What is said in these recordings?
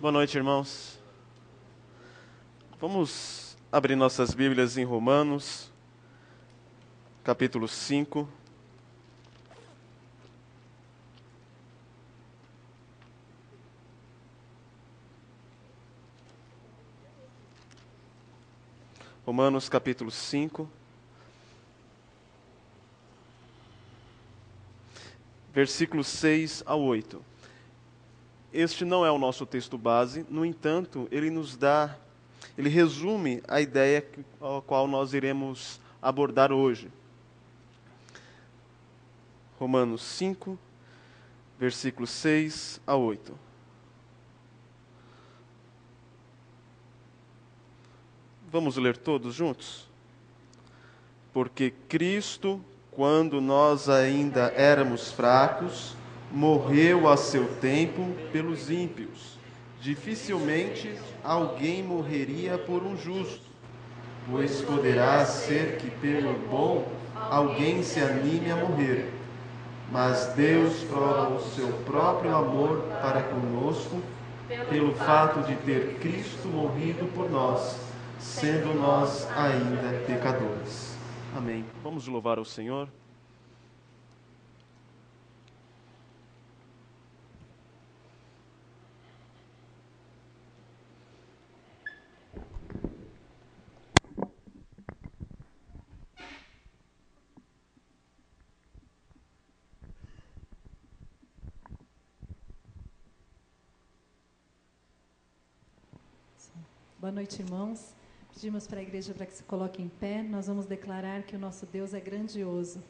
Boa noite, irmãos. Vamos abrir nossas Bíblias em Romanos, capítulo 5. Romanos, capítulo 5. Versículos 6 ao 8. Este não é o nosso texto base, no entanto, ele resume a ideia a qual nós iremos abordar hoje. Romanos 5, versículos 6 a 8. Vamos ler todos juntos? Porque Cristo, quando nós ainda éramos fracos, morreu a seu tempo pelos ímpios. Dificilmente alguém morreria por um justo, pois poderá ser que pelo bom alguém se anime a morrer. Mas Deus prova o seu próprio amor para conosco, pelo fato de ter Cristo morrido por nós, sendo nós ainda pecadores. Amém. Vamos louvar ao Senhor. Boa noite, irmãos. Pedimos para a igreja para que se coloque em pé. Nós vamos declarar que o nosso Deus é grandioso.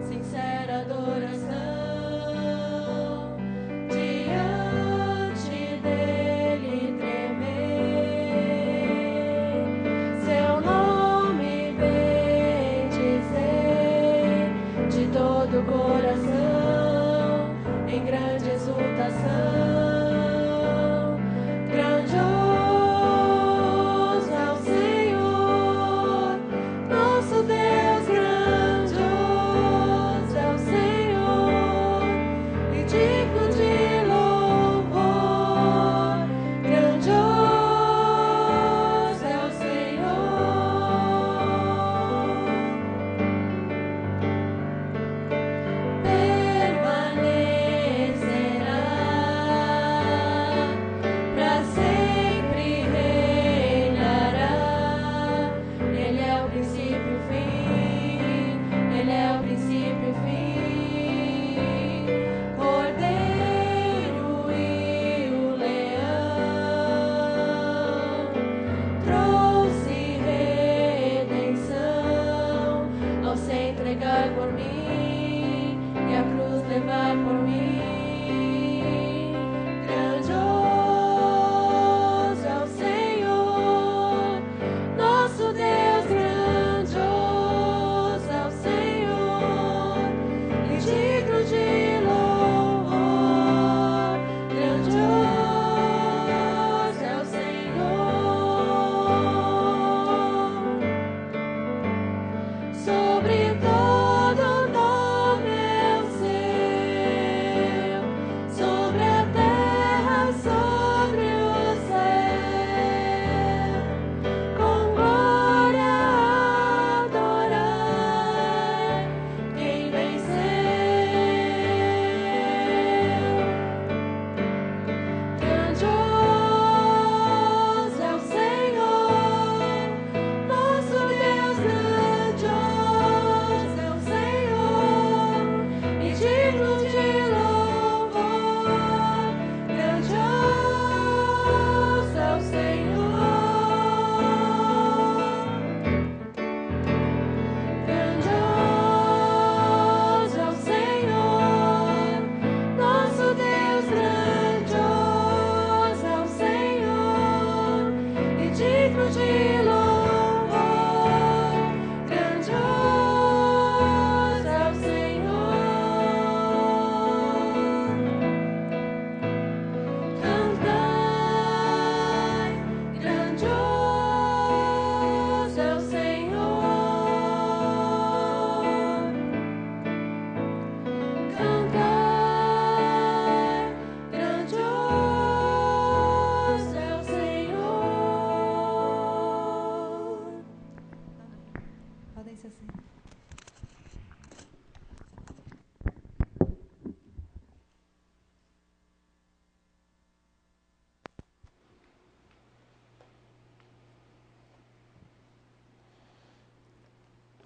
Sincera adoração.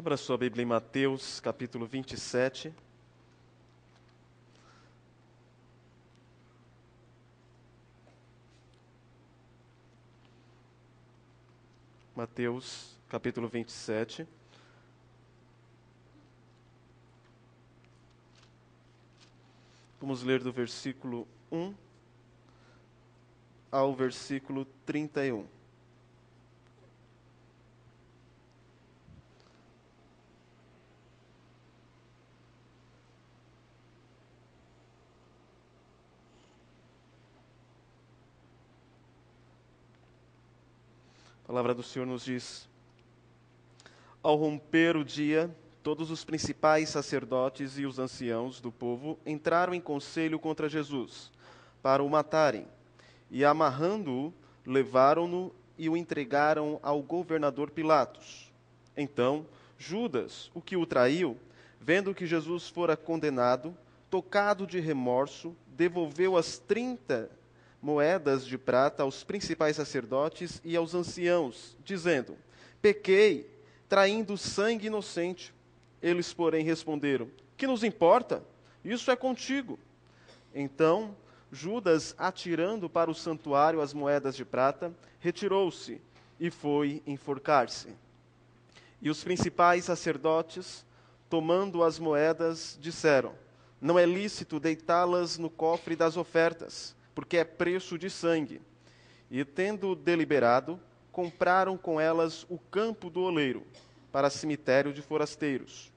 Abra sua Bíblia em Mateus, capítulo 27. Mateus, capítulo 27. Vamos ler do versículo 1 ao versículo 31. A palavra do Senhor nos diz: Ao romper o dia, todos os principais sacerdotes e os anciãos do povo entraram em conselho contra Jesus, para o matarem, e amarrando-o, levaram-no e o entregaram ao governador Pilatos. Então, Judas, o que o traiu, vendo que Jesus fora condenado, tocado de remorso, devolveu as 30 moedas de prata aos principais sacerdotes e aos anciãos, dizendo: Pequei, traindo sangue inocente. Eles, porém, responderam: Que nos importa? Isso é contigo. Então, Judas, atirando para o santuário as moedas de prata, retirou-se e foi enforcar-se. E os principais sacerdotes, tomando as moedas, disseram: Não é lícito deitá-las no cofre das ofertas, porque é preço de sangue. E, tendo deliberado, compraram com elas o campo do oleiro, para cemitério de forasteiros.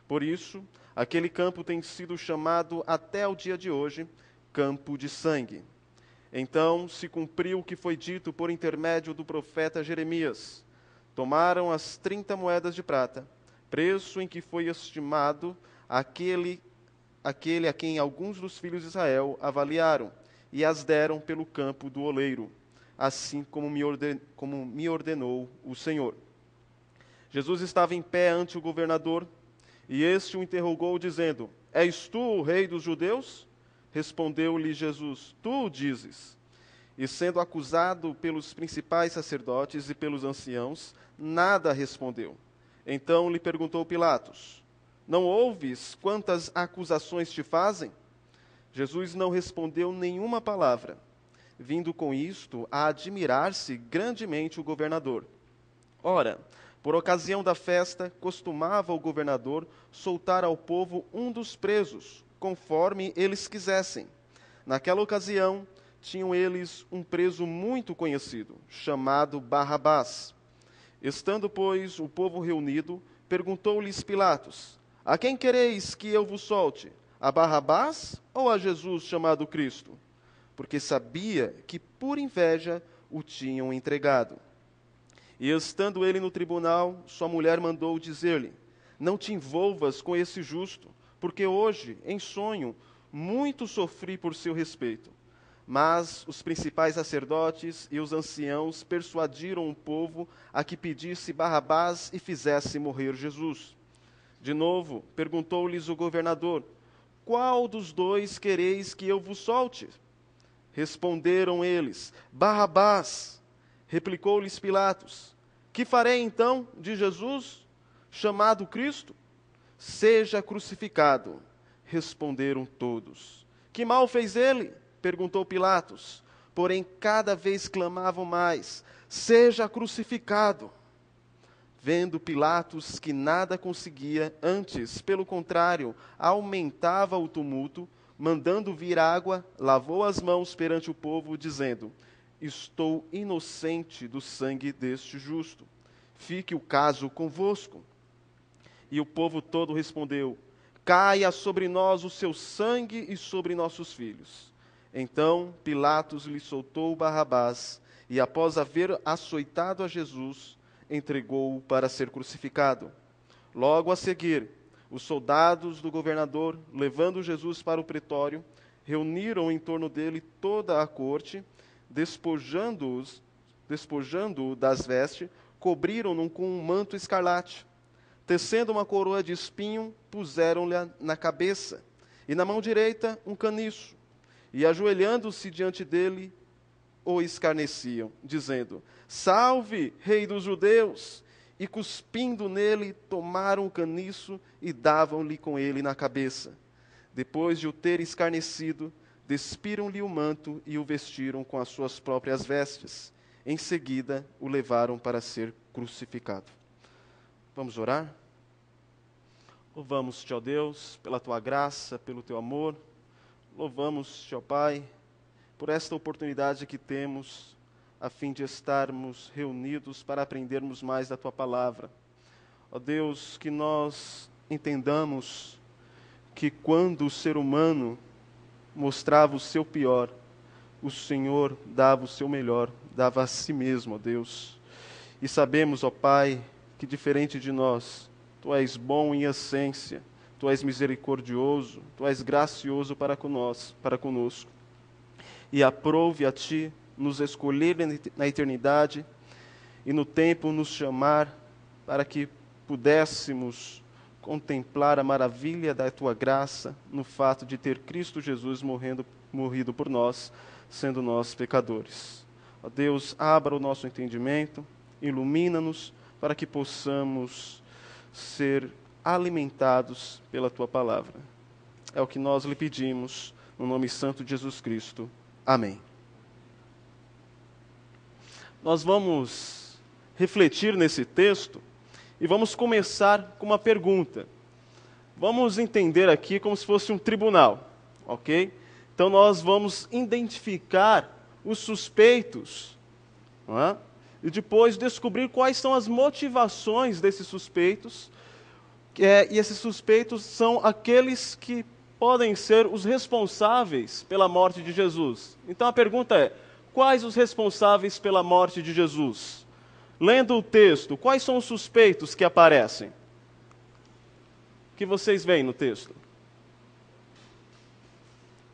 Por isso, aquele campo tem sido chamado até o dia de hoje, Campo de Sangue. Então se cumpriu o que foi dito por intermédio do profeta Jeremias. Tomaram as 30 moedas de prata, preço em que foi estimado aquele a quem alguns dos filhos de Israel avaliaram, e as deram pelo campo do oleiro, assim como me ordenou o Senhor. Jesus estava em pé ante o governador, e este o interrogou, dizendo: És tu o rei dos judeus? Respondeu-lhe Jesus: Tu o dizes. E sendo acusado pelos principais sacerdotes e pelos anciãos, nada respondeu. Então lhe perguntou Pilatos: Não ouves quantas acusações te fazem? Jesus não respondeu nenhuma palavra, vindo com isto a admirar-se grandemente o governador. Ora, por ocasião da festa, costumava o governador soltar ao povo um dos presos, conforme eles quisessem. Naquela ocasião, tinham eles um preso muito conhecido, chamado Barrabás. Estando, pois, o povo reunido, perguntou-lhes Pilatos: A quem quereis que eu vos solte? A Barrabás ou a Jesus chamado Cristo? Porque sabia que por inveja o tinham entregado. E estando ele no tribunal, sua mulher mandou dizer-lhe: Não te envolvas com esse justo, porque hoje, em sonho, muito sofri por seu respeito. Mas os principais sacerdotes e os anciãos persuadiram o povo a que pedisse Barrabás e fizesse morrer Jesus. De novo, perguntou-lhes o governador: Qual dos dois quereis que eu vos solte? Responderam eles: Barrabás. Replicou-lhes Pilatos: Que farei então de Jesus, chamado Cristo? Seja crucificado. Responderam todos. Que mal fez ele? Perguntou Pilatos. Porém, cada vez clamavam mais: Seja crucificado. Vendo Pilatos que nada conseguia, antes, pelo contrário, aumentava o tumulto, mandando vir água, lavou as mãos perante o povo, dizendo: Estou inocente do sangue deste justo. Fique o caso convosco. E o povo todo respondeu: Caia sobre nós o seu sangue e sobre nossos filhos. Então Pilatos lhe soltou Barrabás, e após haver açoitado a Jesus, entregou-o para ser crucificado. Logo a seguir, os soldados do governador, levando Jesus para o pretório, reuniram em torno dele toda a corte, despojando-o das vestes, cobriram-no com um manto escarlate. Tecendo uma coroa de espinho, puseram-lhe na cabeça, e na mão direita um caniço. E ajoelhando-se diante dele, o escarneciam, dizendo: Salve, rei dos judeus! e, cuspindo nele, tomaram o caniço e davam-lhe com ele na cabeça. Depois de o ter escarnecido, despiram-lhe o manto e o vestiram com as suas próprias vestes. Em seguida, o levaram para ser crucificado. Vamos orar? Louvamos-te, ó Deus, pela tua graça, pelo teu amor. Louvamos-te, ó Pai, por esta oportunidade que temos a fim de estarmos reunidos para aprendermos mais da tua palavra. Ó Deus, que nós entendamos que quando o ser humano mostrava o seu pior, o Senhor dava o seu melhor, dava a si mesmo, ó Deus. E sabemos, ó Pai, que diferente de nós, Tu és bom em essência, Tu és misericordioso, Tu és gracioso para conosco. E aprove a Ti nos escolher na eternidade e no tempo nos chamar para que pudéssemos contemplar a maravilha da Tua graça no fato de ter Cristo Jesus morrido por nós, sendo nós pecadores. Ó Deus, abra o nosso entendimento, ilumina-nos para que possamos ser alimentados pela Tua palavra. É o que nós lhe pedimos, no nome santo de Jesus Cristo. Amém. Nós vamos refletir nesse texto e vamos começar com uma pergunta. Vamos entender aqui como se fosse um tribunal, ok? Então nós vamos identificar os suspeitos, não é? E depois descobrir quais são as motivações desses suspeitos. E esses suspeitos são aqueles que podem ser os responsáveis pela morte de Jesus. Então a pergunta é: quais os responsáveis pela morte de Jesus? Lendo o texto, quais são os suspeitos que aparecem? O que vocês veem no texto?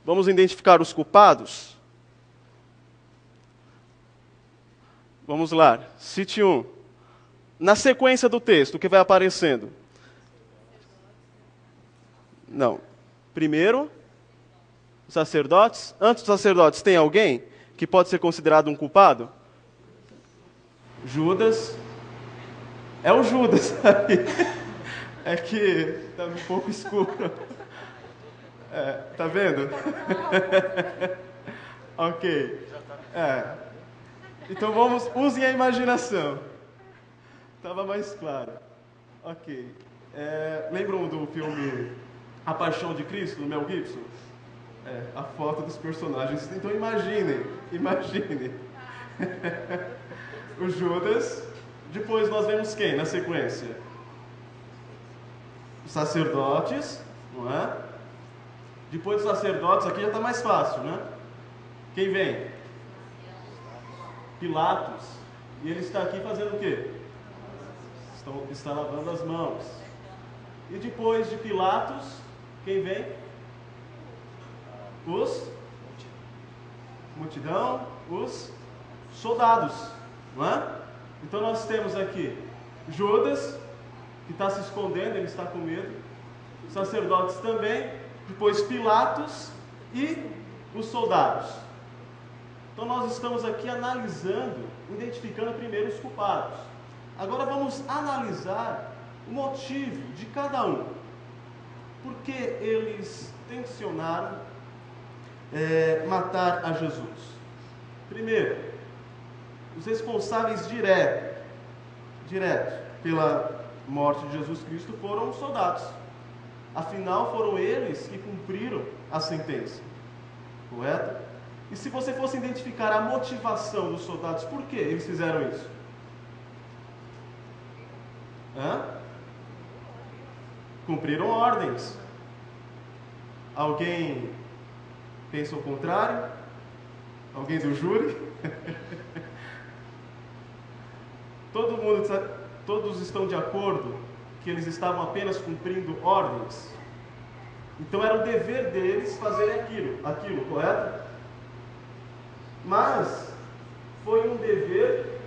Vamos identificar os culpados? Vamos lá, cite um. Na sequência do texto, o que vai aparecendo? Não. Primeiro, os sacerdotes. Antes dos sacerdotes, tem alguém que pode ser considerado um culpado? Judas. É o Judas aí. É que está um pouco escuro. Tá vendo? Ok. Então usem a imaginação. Estava mais claro. Ok. Lembram do filme A Paixão de Cristo, do Mel Gibson? A foto dos personagens. Então imaginem. O Judas. Depois nós vemos quem na sequência? Os sacerdotes, não é? Depois dos sacerdotes, aqui já está mais fácil, né? Quem vem? Pilatos. E ele está aqui fazendo o quê? Está lavando as mãos. E depois de Pilatos, quem vem? Multidão, os soldados, não é? Então nós temos aqui Judas, que está se escondendo, ele está com medo. Os sacerdotes também. Depois Pilatos e os soldados. Então nós estamos aqui analisando, identificando primeiro os culpados. Agora vamos analisar o motivo de cada um. Por que eles tensionaram matar a Jesus? Primeiro, os responsáveis diretos pela morte de Jesus Cristo foram os soldados. Afinal, foram eles que cumpriram a sentença. Correto? E se você fosse identificar a motivação dos soldados, por que eles fizeram isso? Cumpriram ordens. Alguém pensa o contrário? Alguém do júri? Todos estão de acordo que eles estavam apenas cumprindo ordens? Então era o dever deles fazerem aquilo, correto? Mas foi um dever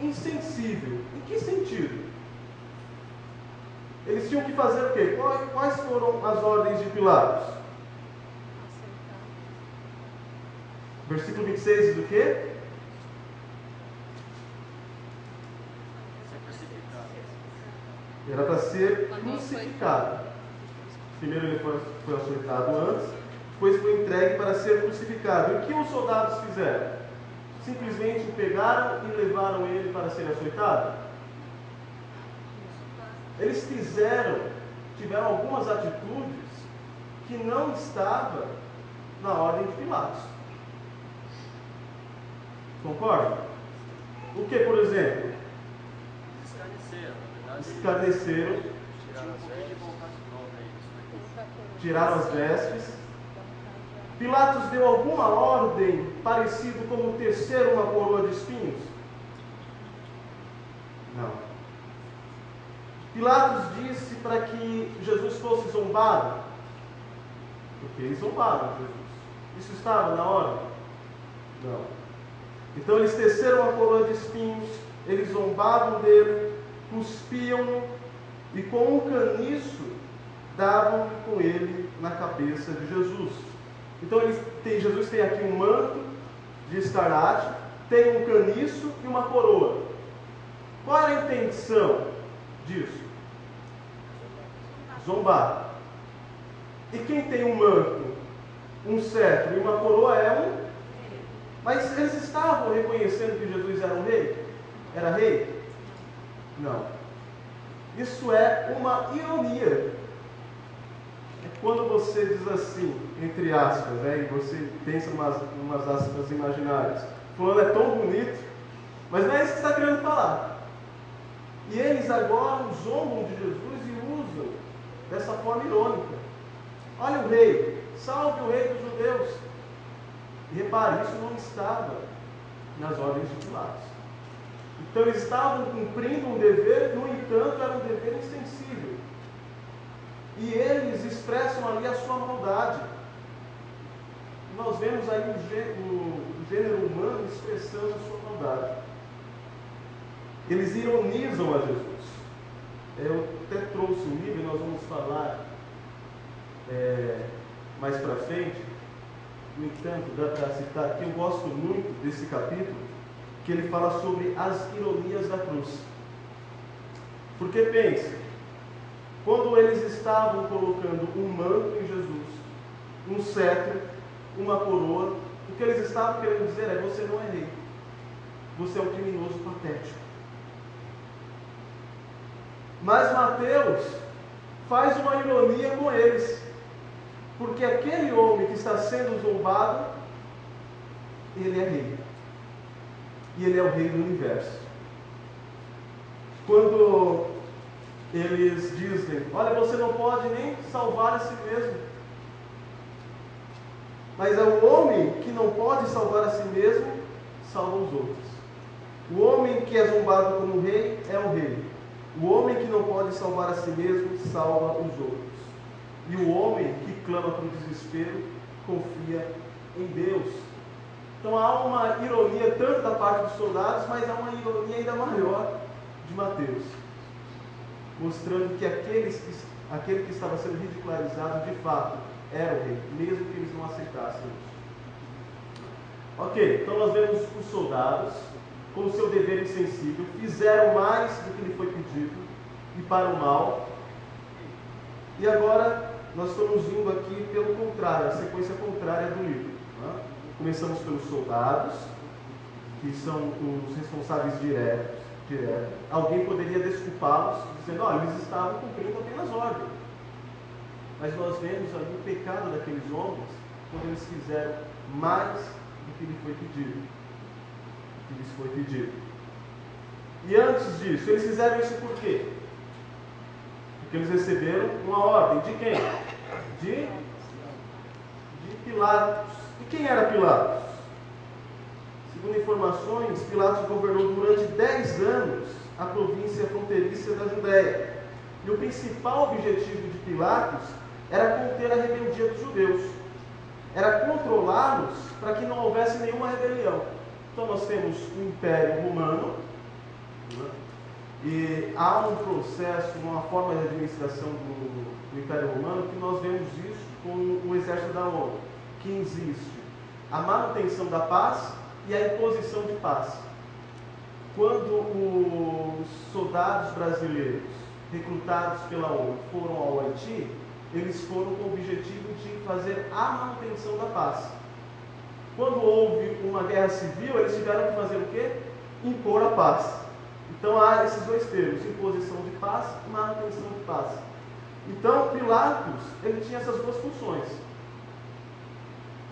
insensível. Em que sentido? Eles tinham que fazer o quê? Quais foram as ordens de Pilatos? Versículo 26 do quê? Era para ser crucificado. Primeiro ele foi açoitado antes, depois foi entregue para ser crucificado. E o que os soldados fizeram? Simplesmente o pegaram e levaram ele para ser açoitado? Eles tiveram algumas atitudes que não estavam na ordem de Pilatos. Concorda? O que, por exemplo? Escarneceram. Tiraram as vestes. Pilatos deu alguma ordem parecido como tecer uma coroa de espinhos? Não. Pilatos disse para que Jesus fosse zombado, porque eles zombaram Jesus. Isso estava na ordem? Não. Então eles teceram uma coroa de espinhos, eles zombavam dele, cuspiam-no e com um caniço davam com ele na cabeça de Jesus. Então Jesus tem aqui um manto de escarlate, tem um caniço e uma coroa. Qual era a intenção disso? Zombar. E quem tem um manto, um cetro e uma coroa é um? Mas eles estavam reconhecendo que Jesus era um rei? Era rei? Não. Isso é uma ironia. É quando você diz assim, entre aspas, e você pensa em umas aspas imaginárias. Fulano é tão bonito, mas não é isso que você está querendo falar. E eles agora zombam de Jesus e usam dessa forma irônica. Olha o rei, salve o rei dos judeus. E repare, isso não estava nas ordens de Pilatos. Então eles estavam cumprindo um dever, no entanto era um dever insensível. E eles expressam ali a sua maldade. Nós vemos aí o gênero humano expressando a sua maldade. Eles ironizam a Jesus. Eu até trouxe um livro, e nós vamos falar mais para frente. No entanto, dá para citar aqui, eu gosto muito desse capítulo, que ele fala sobre as ironias da cruz. Porque pense, quando eles estavam colocando um manto em Jesus, um cetro, uma coroa, o que eles estavam querendo dizer é: você não é rei, você é um criminoso patético. Mas Mateus faz uma ironia com eles, porque aquele homem que está sendo zombado, ele é rei. E ele é o rei do universo. Quando eles dizem: olha, você não pode nem salvar a si mesmo. Mas é o homem que não pode salvar a si mesmo, salva os outros. O homem que é zombado como rei é o rei. O homem que não pode salvar a si mesmo, salva os outros. E o homem que clama por desespero, confia em Deus. Então há uma ironia tanto da parte dos soldados, mas há uma ironia ainda maior de Mateus, mostrando que aquele que estava sendo ridicularizado, de fato, era o rei, mesmo que eles não aceitassem isso. Ok, então nós vemos os soldados, com o seu dever insensível, fizeram mais do que lhe foi pedido, e para o mal. E agora nós estamos indo aqui pelo contrário, a sequência contrária do livro. Começamos pelos soldados, que são os responsáveis diretos. Alguém poderia desculpá-los, dizendo: olha, eles estavam cumprindo apenas ordem. Mas nós vemos ali o pecado daqueles homens, quando eles fizeram mais do que lhes foi pedido. E antes disso, eles fizeram isso por quê? Porque eles receberam uma ordem de quem? De Pilatos. E quem era Pilatos? Segundo informações, Pilatos governou durante 10 anos a província fronteiriça da Judéia. E o principal objetivo de Pilatos era conter a rebeldia dos judeus. Era controlá-los para que não houvesse nenhuma rebelião. Então nós temos o Império Romano, e há um processo, uma forma de administração do Império Romano, que nós vemos isso com o exército da ONU, que existe a manutenção da paz e a imposição de paz. quando os soldados brasileiros recrutados pela ONU foram ao Haiti, eles foram com o objetivo de fazer a manutenção da paz. Quando houve uma guerra civil, eles tiveram que fazer o quê? Impor a paz. Então há esses dois termos, imposição de paz e manutenção de paz. Então Pilatos, ele tinha essas duas funções.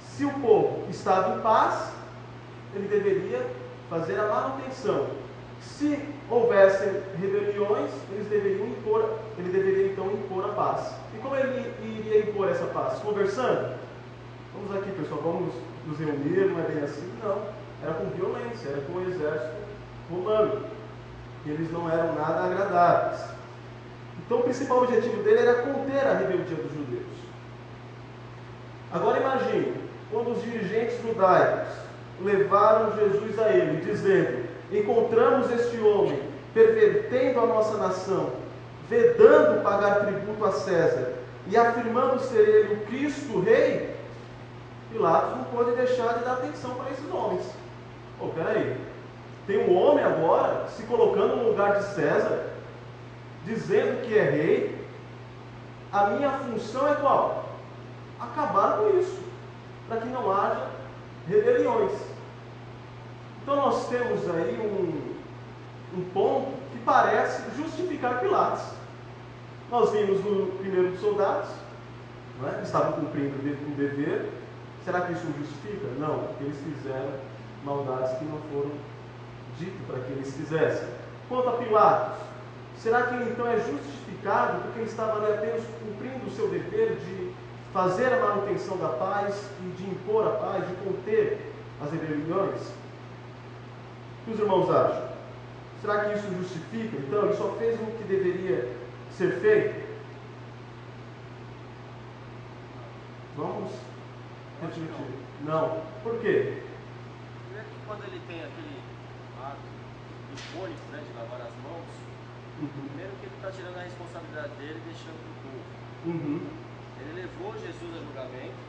Se o povo estava em paz, ele deveria fazer a manutenção. Se houvessem rebeliões, ele deveria então impor a paz. E como ele iria impor essa paz? Conversando? Vamos aqui, pessoal, vamos nos reunir, não é bem assim? Não. Era com violência, era com o exército romano. Eles não eram nada agradáveis. Então o principal objetivo dele era conter a rebeldia dos judeus. Agora imagine, quando os dirigentes judaicos levaram Jesus a ele, dizendo: encontramos este homem pervertendo a nossa nação, vedando pagar tributo a César e afirmando ser ele o Cristo, o rei. Pilatos não pôde deixar de dar atenção para esses homens. Peraí, tem um homem agora se colocando no lugar de César, dizendo que é rei. A minha função é qual? Acabar com isso, para que não haja rebeliões. Então nós temos aí um ponto que parece justificar Pilatos. Nós vimos no primeiro dos soldados, não é? Estavam cumprindo um dever. Será que isso justifica? Não, porque eles fizeram maldades que não foram ditas para que eles fizessem. Quanto a Pilatos, será que ele então é justificado porque ele estava ali apenas cumprindo o seu dever de fazer a manutenção da paz e de impor a paz, de conter as rebeliões? O que os irmãos acham? Será que isso justifica? Então, ele só fez o que deveria ser feito? Vamos refletir. Não. Por quê? Primeiro que quando ele tem aquele ato icônico, né, de lavar as mãos, primeiro que ele está tirando a responsabilidade dele e deixando para o povo. Ele levou Jesus a julgamento,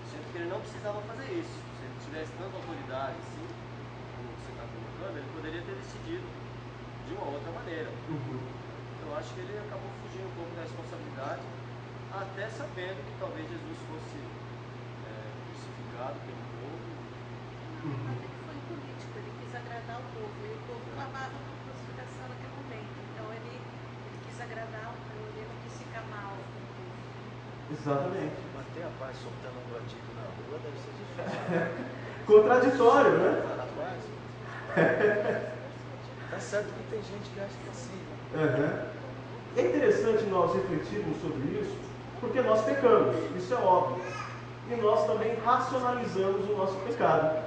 sendo que ele não precisava fazer isso. Se ele tivesse tanta autoridade, assim, como você está colocando, ele poderia ter decidido de uma outra maneira. Eu acho que ele acabou fugindo um pouco da responsabilidade, até sabendo que talvez Jesus fosse crucificado pelo povo. Até que foi político, ele quis agradar o povo, e o povo clamava por crucificação naquele momento. Então ele quis agradar, ele não quis ficar mal com o povo. Exatamente. Manter a paz soltando um bandido na rua deve ser difícil. Contraditório, né? Tá certo que tem gente que acha que é assim. É interessante nós refletirmos sobre isso, porque nós pecamos, isso é óbvio. E nós também racionalizamos o nosso pecado.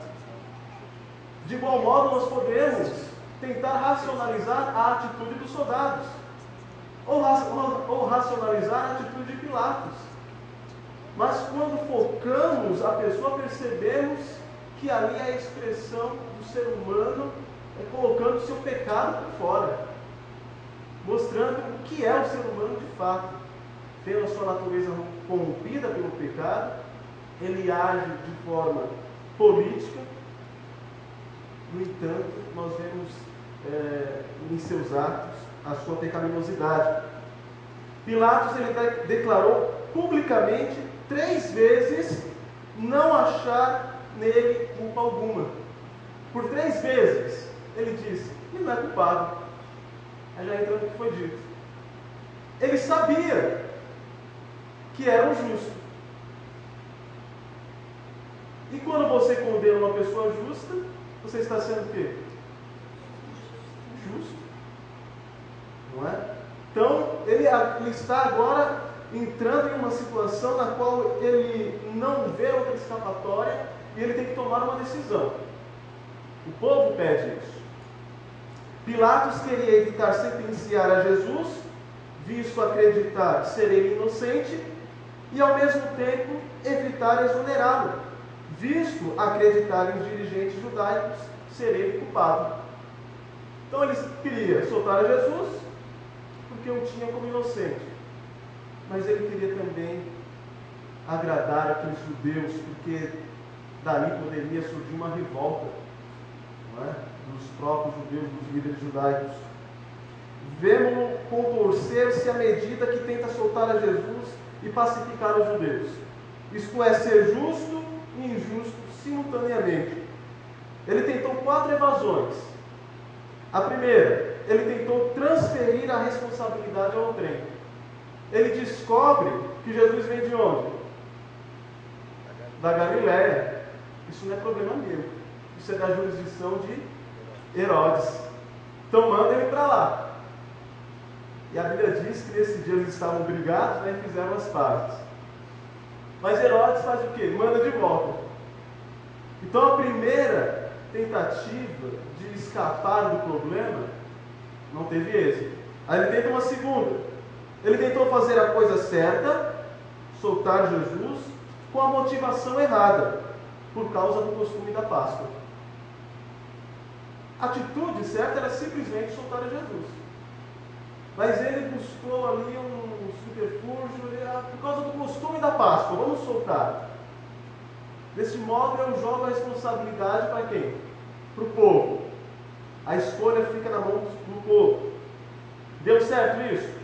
De igual modo, nós podemos tentar racionalizar a atitude dos soldados, ou racionalizar a atitude de Pilatos. Mas quando focamos a pessoa, percebemos que ali é a expressão do ser humano colocando o seu pecado por fora, mostrando o que é o ser humano de fato. Tendo a sua natureza corrompida pelo pecado, ele age de forma política. No entanto, nós vemos em seus atos a sua pecaminosidade. Pilatos ele declarou publicamente 3 vezes não achar nele culpa alguma. Por 3 vezes ele disse: ele não é culpado. Aí já entra no que foi dito. Ele sabia que era um justo. E quando você condena uma pessoa justa, você está sendo o quê? Justo. Não é? Então, ele está agora entrando em uma situação na qual ele não vê outra escapatória e ele tem que tomar uma decisão. O povo pede isso. Pilatos queria evitar sentenciar a Jesus, visto acreditar ser ele inocente, e ao mesmo tempo evitar exonerá-lo, visto acreditar os dirigentes judaicos ser ele culpado. Então ele queria soltar a Jesus, porque o tinha como inocente, mas ele queria também agradar aqueles judeus, porque dali poderia surgir uma revolta, não é? dos próprios judeus, dos líderes judaicos. Vemos-lo contorcer-se à medida que tenta soltar a Jesus e pacificar os judeus. Isto é, ser justo e injusto simultaneamente. Ele tentou 4 evasões. A primeira, ele tentou transferir a responsabilidade ao trem. Ele descobre que Jesus vem de onde? Da Galiléia. Isso não é problema meu. Isso é da jurisdição de Herodes. Então manda ele para lá. E a Bíblia diz que nesse dia eles estavam brigados, né, e fizeram as pazes. Mas Herodes faz o quê? Manda de volta. Então a primeira tentativa de escapar do problema não teve êxito. Aí ele tenta uma segunda. Ele tentou fazer a coisa certa, soltar Jesus, com a motivação errada, por causa do costume da Páscoa. A atitude certa era simplesmente soltar a Jesus. Mas ele buscou ali um subterfúgio, por causa do costume da Páscoa, vamos soltar. Desse modo eu jogo a responsabilidade para quem? Para o povo. A escolha fica na mão do povo. Deu certo isso?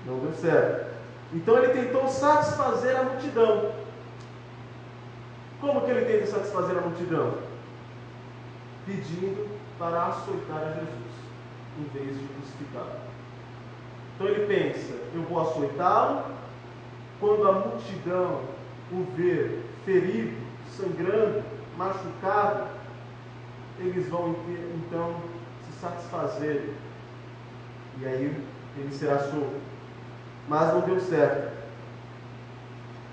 Não deu certo. Então ele tentou satisfazer a multidão. Como que ele tenta satisfazer a multidão? Pedindo para açoitar a Jesus, em vez de crucificá-lo. Então ele pensa, eu vou açoitá-lo, quando a multidão o ver ferido, sangrando, machucado, eles vão então se satisfazer, e aí ele será solto. Mas não deu certo.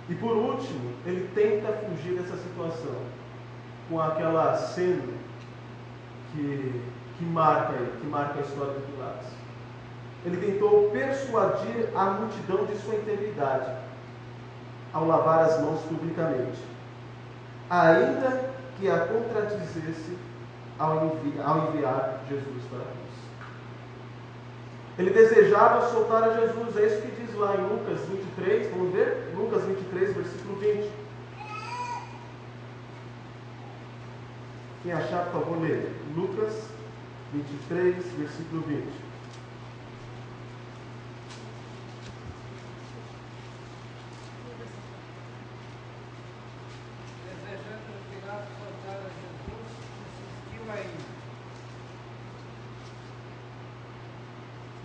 E por último, ele tenta fugir dessa situação com aquela cena que marca a história de Pilatos. Ele tentou persuadir a multidão de sua integridade ao lavar as mãos publicamente, ainda que a contradizesse ao enviar Jesus para a cruz. Ele desejava soltar a Jesus, é isso que diz lá em Lucas 23, vamos ver? Lucas 23, versículo 20. Quem achar, por favor, lê. Lucas 23, versículo 20.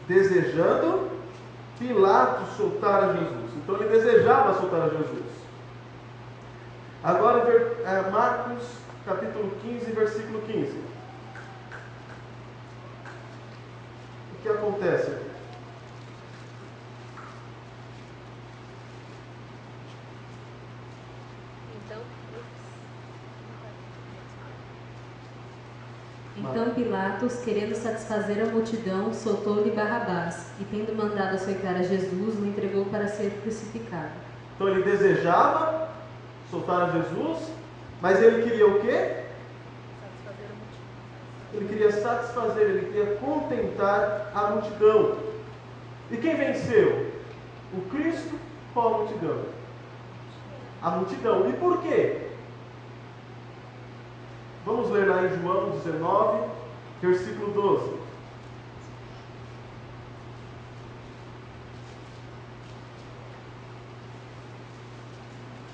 Desejando Pilatos soltar a Jesus. Então ele desejava soltar a Jesus. Agora Marcos capítulo 15, versículo 15. O que acontece aqui? Então Pilatos, querendo satisfazer a multidão, soltou-lhe Barrabás, e tendo mandado açoitar a Jesus, o entregou para ser crucificado. Então ele desejava soltar a Jesus, mas ele queria o quê? Ele queria satisfazer, ele queria contentar a multidão. E quem venceu? O Cristo ou a multidão? A multidão. E por quê? Vamos ler lá em João 19, versículo 12.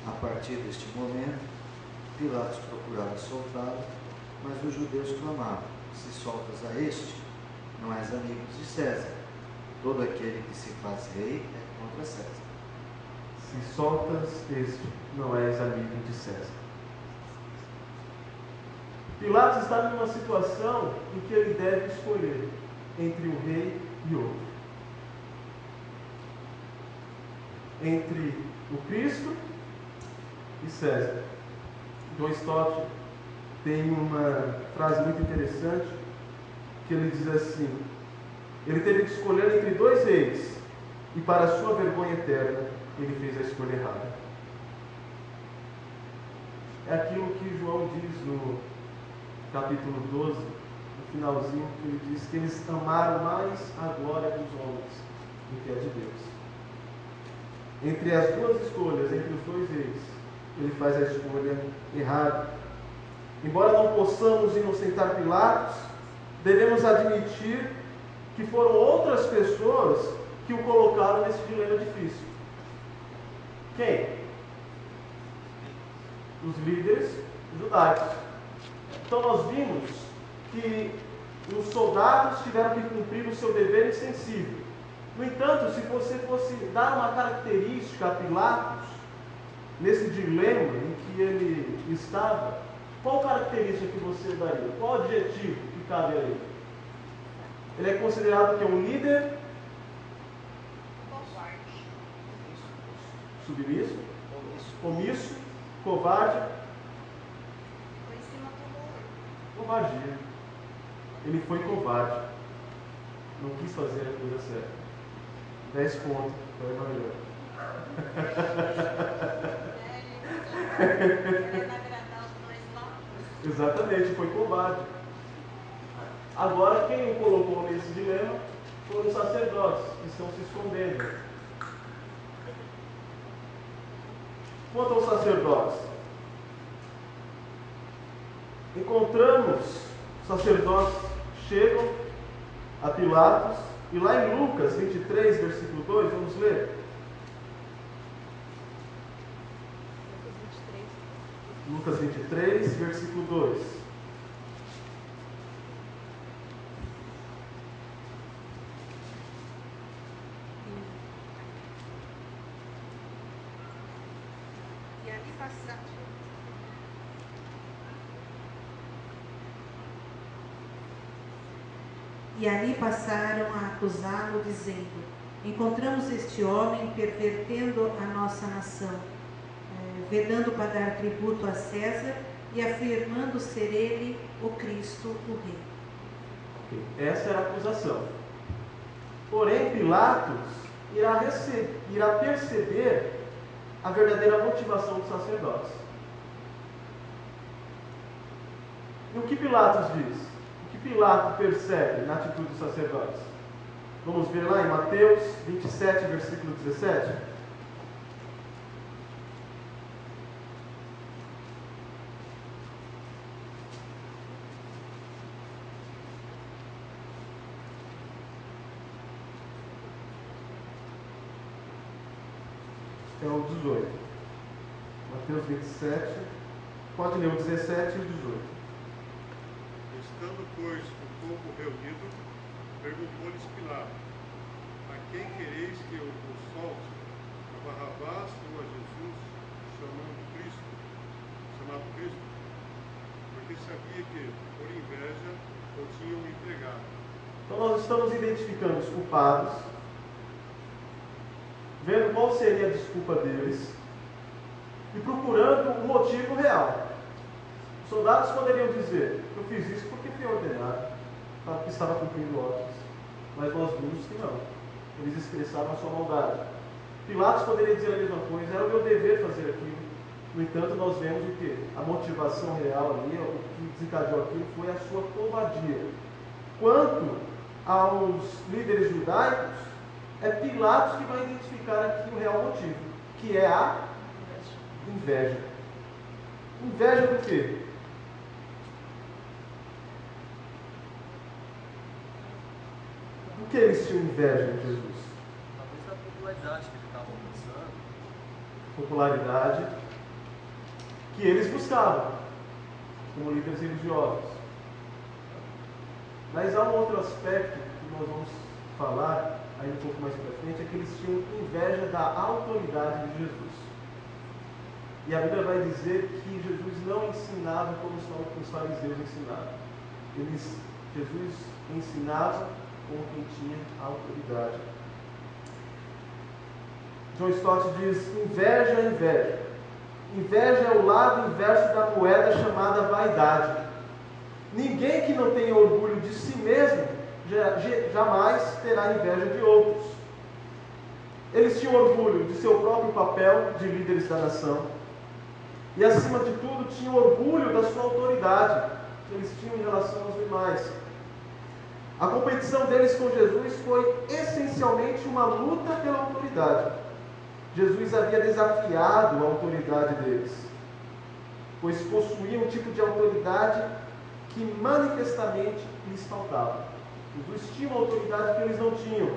A partir deste momento, Pilatos procurava soltá-lo, mas os judeus clamavam: se soltas a este, não és amigo de César. Todo aquele que se faz rei é contra César. Se soltas este, não és amigo de César. Pilatos está numa situação em que ele deve escolher entre um rei e outro. Entre o Cristo e César. John Stott tem uma frase muito interessante que ele diz assim: ele teve que escolher entre dois reis e para a sua vergonha eterna ele fez a escolha errada. É aquilo que João diz no capítulo 12, no finalzinho, que ele diz que eles amaram mais a glória dos homens do que a de Deus. Entre as duas escolhas, entre os dois reis, ele faz a escolha errada. Embora não possamos inocentar Pilatos, devemos admitir que foram outras pessoas que o colocaram nesse dilema difícil. Quem? Os líderes judaicos. Então nós vimos que os soldados tiveram que cumprir o seu dever insensível. No entanto, se você fosse dar uma característica a Pilatos, nesse dilema em que ele estava, qual característica que você daria? Qual adjetivo que cabe a ele? Ele é considerado que é um líder submisso, omisso, covarde. Covardia. Ele foi covarde. Não quis fazer a coisa certa. 10 pontos. Foi melhor. Exatamente, foi covarde. Agora, quem o colocou nesse dilema foram os sacerdotes, que estão se escondendo. Quanto aos sacerdotes, encontramos sacerdotes chegam a Pilatos, e lá em Lucas 23, versículo 2, vamos ler. Lucas 23, versículo 2. E ali passaram a acusá-lo, dizendo: encontramos este homem pervertendo a nossa nação, vedando pagar tributo a César e afirmando ser ele o Cristo, o Rei. Essa era a acusação. Porém, Pilatos irá perceber a verdadeira motivação dos sacerdotes. E o que Pilatos diz? O que Pilatos percebe na atitude dos sacerdotes? Vamos ver lá em Mateus 27, versículo 17. É o 18. Mateus 27. Pode ler o 17 e o 18. Estando, pois, o povo reunido, perguntou-lhes Pilatos: a quem quereis que eu os solte? A Barrabás ou a Jesus, chamado Cristo? Porque sabia que, por inveja, o tinham entregado. Então nós estamos identificando os culpados, vendo qual seria a desculpa deles e procurando o motivo real. Os soldados poderiam dizer: eu fiz isso porque fui ordenado, porque estava cumprindo ordens. Mas nós vimos que não. Eles expressaram a sua maldade. Pilatos poderia dizer a mesma coisa: era o meu dever fazer aquilo. No entanto, nós vemos o que? A motivação real ali, o que desencadeou aquilo foi a sua covardia. Quanto aos líderes judaicos, é Pilatos que vai identificar aqui o real motivo, que é a inveja. Inveja do quê? Do que eles tinham inveja em Jesus? Talvez da popularidade que ele estava alcançando. Popularidade que eles buscavam como líderes religiosos. Mas há um outro aspecto que nós vamos falar aí um pouco mais para frente, é que eles tinham inveja da autoridade de Jesus. E a Bíblia vai dizer que Jesus não ensinava como os fariseus ensinavam. Jesus ensinava como quem tinha autoridade. John Stott diz: inveja é inveja. Inveja é o lado inverso da moeda chamada vaidade. Ninguém que não tenha orgulho de si mesmo jamais terá inveja de outros. Eles tinham orgulho de seu próprio papel de líderes da nação. E acima de tudo, tinham orgulho da sua autoridade que eles tinham em relação aos demais. A competição deles com Jesus foi essencialmente uma luta pela autoridade. Jesus havia desafiado a autoridade deles. pois possuíam um tipo de autoridade que manifestamente lhes faltava. Jesus tinha uma autoridade que eles não tinham.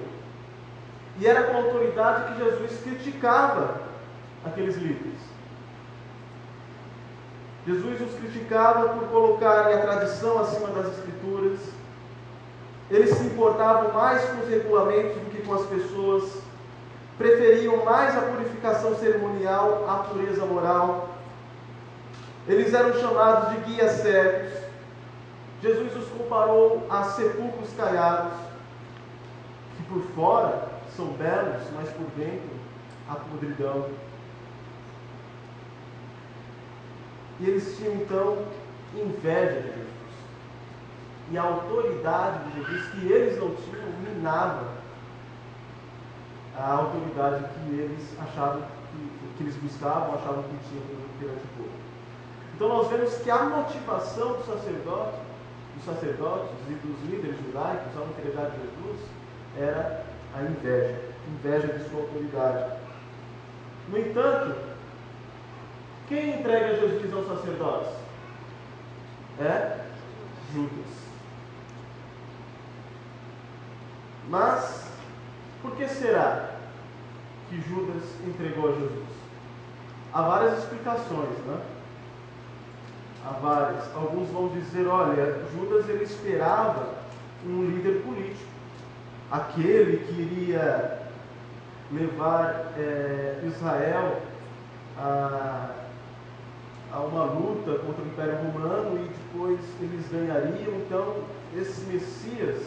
E era com a autoridade que Jesus criticava aqueles líderes. Jesus os criticava por colocarem a tradição acima das Escrituras. Eles se importavam mais com os regulamentos do que com as pessoas. Preferiam mais a purificação cerimonial à pureza moral. Eles eram chamados de guias cegos. Jesus os comparou a sepulcros caiados, que por fora são belos, mas por dentro há podridão. E eles tinham então inveja de Jesus. E a autoridade de Jesus, que eles não tinham, minava a autoridade que eles achavam que eles buscavam, achavam que tinham perante o povo. Então nós vemos que a motivação dos sacerdotes e dos líderes judaicos ao entregar Jesus era a inveja de sua autoridade. No entanto, quem entrega Jesus aos sacerdotes? É Judas. Mas, por que será que Judas entregou a Jesus? Há várias explicações, né? Há várias. Alguns vão dizer, olha, Judas ele esperava um líder político, aquele que iria levar Israel a uma luta contra o Império Romano e depois eles ganhariam. Então, esse Messias,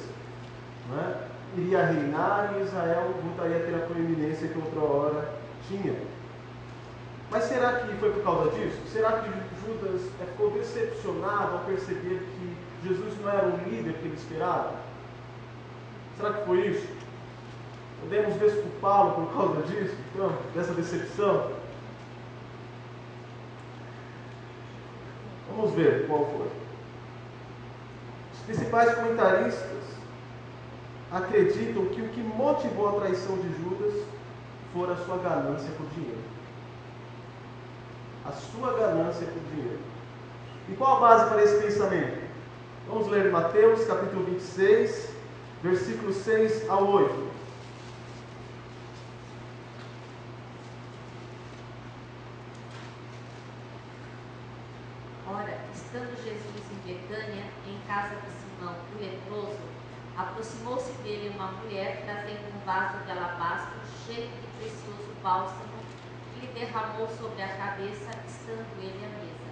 né, iria reinar e Israel voltaria a ter a proeminência que outra hora tinha. Mas será que foi por causa disso? Será que Judas ficou decepcionado ao perceber que Jesus não era o líder que ele esperava? Será que foi isso? Podemos desculpá-lo por causa disso, então, dessa decepção? Vamos ver qual foi. Os principais comentaristas acreditam que o que motivou a traição de Judas fora a sua ganância por dinheiro. A sua ganância por dinheiro. E qual a base para esse pensamento? Vamos ler Mateus capítulo 26, versículos 6 ao 8. Ora, estando Jesus em Betânia, em casa de Simão, o leproso, aproximou-se dele uma mulher trazendo um vaso de alabastro cheio de precioso bálsamo, que lhe derramou sobre a cabeça, estando ele à mesa.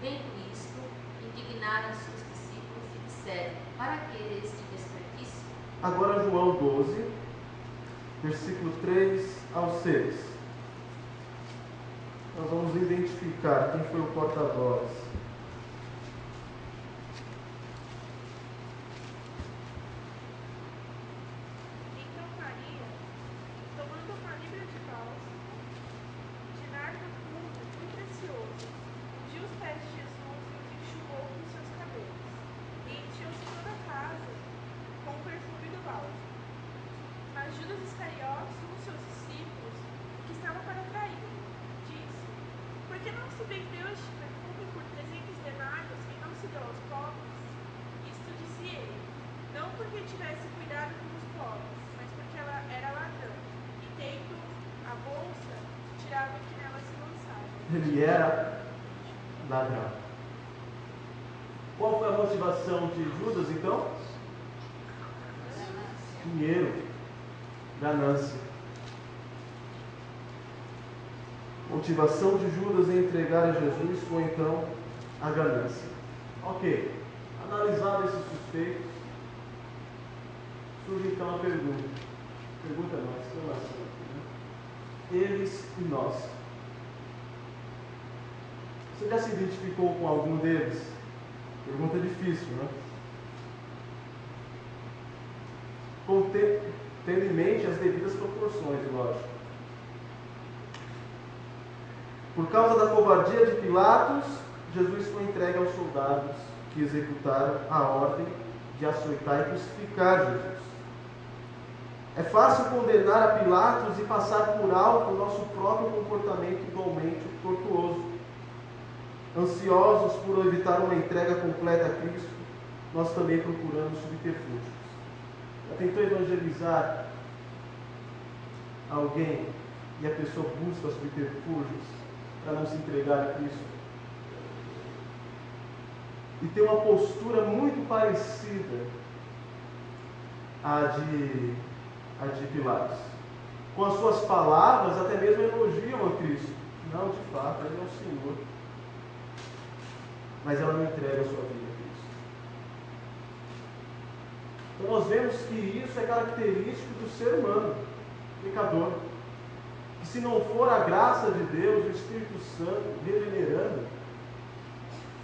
Vendo isto, indignaram-se os discípulos e disseram: para que este desperdício? Agora João 12, versículo 3 ao 6. Nós vamos identificar quem foi o porta-voz. Então Maria, tomando uma libra de bálsamo, de nardo puro e precioso, ungiu os pés de Jesus e os enxugou com seus cabelos, e encheu-se toda a casa com o perfume do bálsamo. Mas Judas Iscariotes, um dos seus discípulos, que estava para traí-lo, disse: por que não se vendeu este perfume por 300 denários e não se deu aos pobres? Isto disse ele, não porque tivesse cuidado com os pobres, mas porque ela era ladrão, e tendo a bolsa, tirava o que nela se lançava. Ele era ladrão. Qual foi a motivação de Judas, então? Dinheiro, ganância. Motivação de Judas em entregar a Jesus foi então a ganância. Ok, analisado esses suspeitos, surge então a pergunta. Pergunta não, exclamação. Eles e nós. Você já se identificou com algum deles? Pergunta difícil, né? Tendo em mente as devidas proporções, lógico. Por causa da covardia de Pilatos, Jesus foi entregue aos soldados que executaram a ordem de açoitar e crucificar Jesus. É fácil condenar a Pilatos e passar por alto o nosso próprio comportamento igualmente tortuoso. ansiosos por evitar uma entrega completa a Cristo, nós também procuramos subterfúgios. Já tentou evangelizar alguém e a pessoa busca subterfúgios para não se entregar a Cristo? E tem uma postura muito parecida à de Pilatos. Com as suas palavras, até mesmo elogiam a Cristo. Não, de fato, Ele é o Senhor. Mas ela não entrega a sua vida a Cristo. Então nós vemos que isso é característico do ser humano, pecador. Que se não for a graça de Deus, o Espírito Santo, regenerando,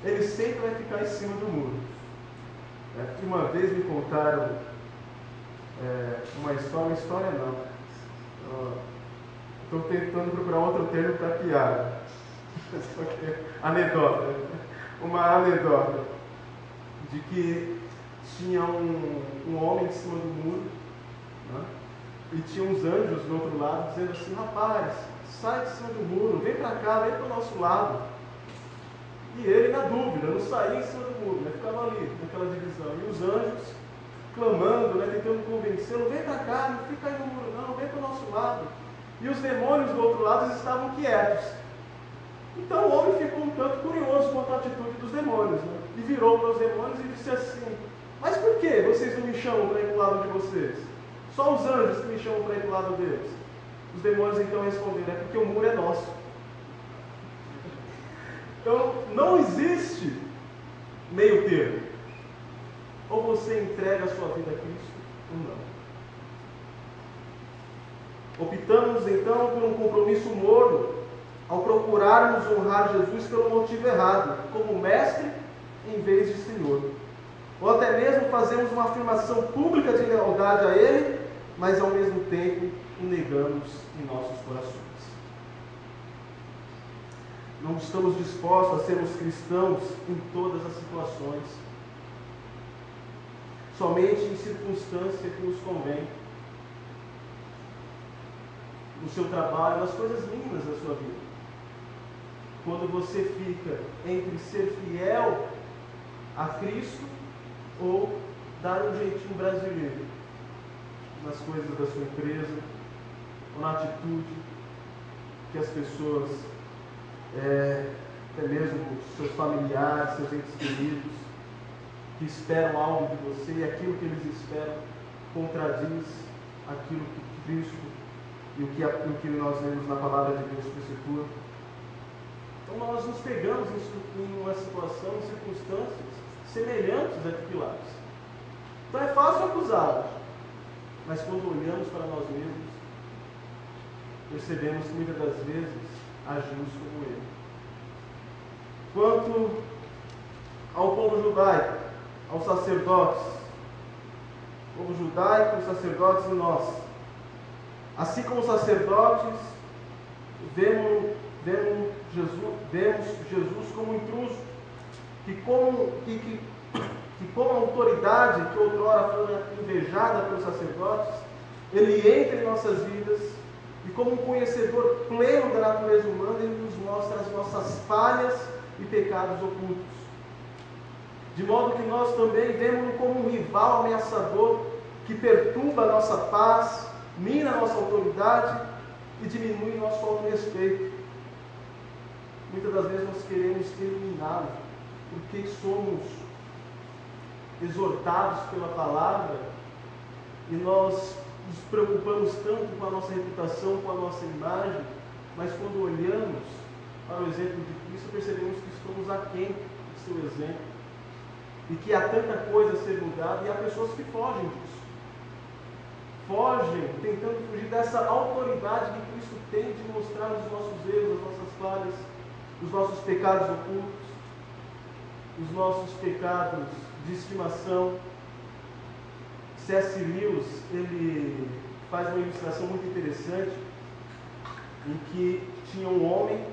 ele sempre vai ficar em cima do muro. Uma vez me contaram uma história não. Estou tentando procurar outro termo para piada. Anedota. Uma anedota de que tinha um homem em cima do muro, né? E tinha uns anjos do outro lado dizendo assim: rapaz, sai de cima do muro, vem para cá, vem para o nosso lado. E ele, na dúvida, não saía em cima do muro, né? Ficava ali, naquela divisão. E os anjos clamando, né? Tentando convencê-lo: vem para cá, não fica aí no muro não, vem para o nosso lado. E os demônios do outro lado estavam quietos. Então o homem ficou um tanto curioso quanto a atitude dos demônios, né? E virou para os demônios e disse assim: mas por que vocês não me chamam para ir para o lado de vocês? Só os anjos que me chamam para ir para o lado deles. Os demônios então responderam: é porque o muro é nosso. Então não existe meio termo. Ou você entrega a sua vida a Cristo ou não. Optamos então por um compromisso morno ao procurarmos honrar Jesus pelo motivo errado, como mestre em vez de Senhor. Ou até mesmo fazemos uma afirmação pública de lealdade a Ele, mas ao mesmo tempo o negamos em nossos corações. Não estamos dispostos a sermos cristãos em todas as situações, somente em circunstância que nos convém. No seu trabalho, nas coisas mínimas da sua vida. Quando você fica entre ser fiel a Cristo ou dar um jeitinho brasileiro nas coisas da sua empresa, ou na atitude que as pessoas, até mesmo seus familiares, seus entes queridos, que esperam algo de você, e aquilo que eles esperam contradiz aquilo que Cristo e o que nós vemos na palavra de Deus precitua. Então nós nos pegamos em uma situação, em circunstâncias semelhantes a de Pilatos. Então é fácil acusá-los, mas quando olhamos para nós mesmos, percebemos que muitas das vezes agimos como ele. Quanto ao povo judaico, aos sacerdotes, povo judaico, os sacerdotes e nós, assim como os sacerdotes, vemos Jesus como intruso, que como a autoridade que outrora foi invejada pelos sacerdotes, ele entra em nossas vidas e como um conhecedor pleno da natureza humana, ele nos mostra as nossas falhas e pecados ocultos. De modo que nós também vemos-lo como um rival ameaçador que perturba a nossa paz, mina a nossa autoridade e diminui nosso autorrespeito. Muitas das vezes nós queremos eliminá-lo, porque somos exortados pela palavra e nós nos preocupamos tanto com a nossa reputação, com a nossa imagem, mas quando olhamos para o exemplo de Cristo, percebemos que estamos aquém do seu exemplo e que há tanta coisa a ser mudada, e há pessoas que fogem disso. Fogem, tentando fugir dessa autoridade que Cristo tem de mostrar os nossos erros, as nossas falhas, os nossos pecados ocultos, os nossos pecados de estimação. C.S. Lewis, ele faz uma ilustração muito interessante, em que tinha um homem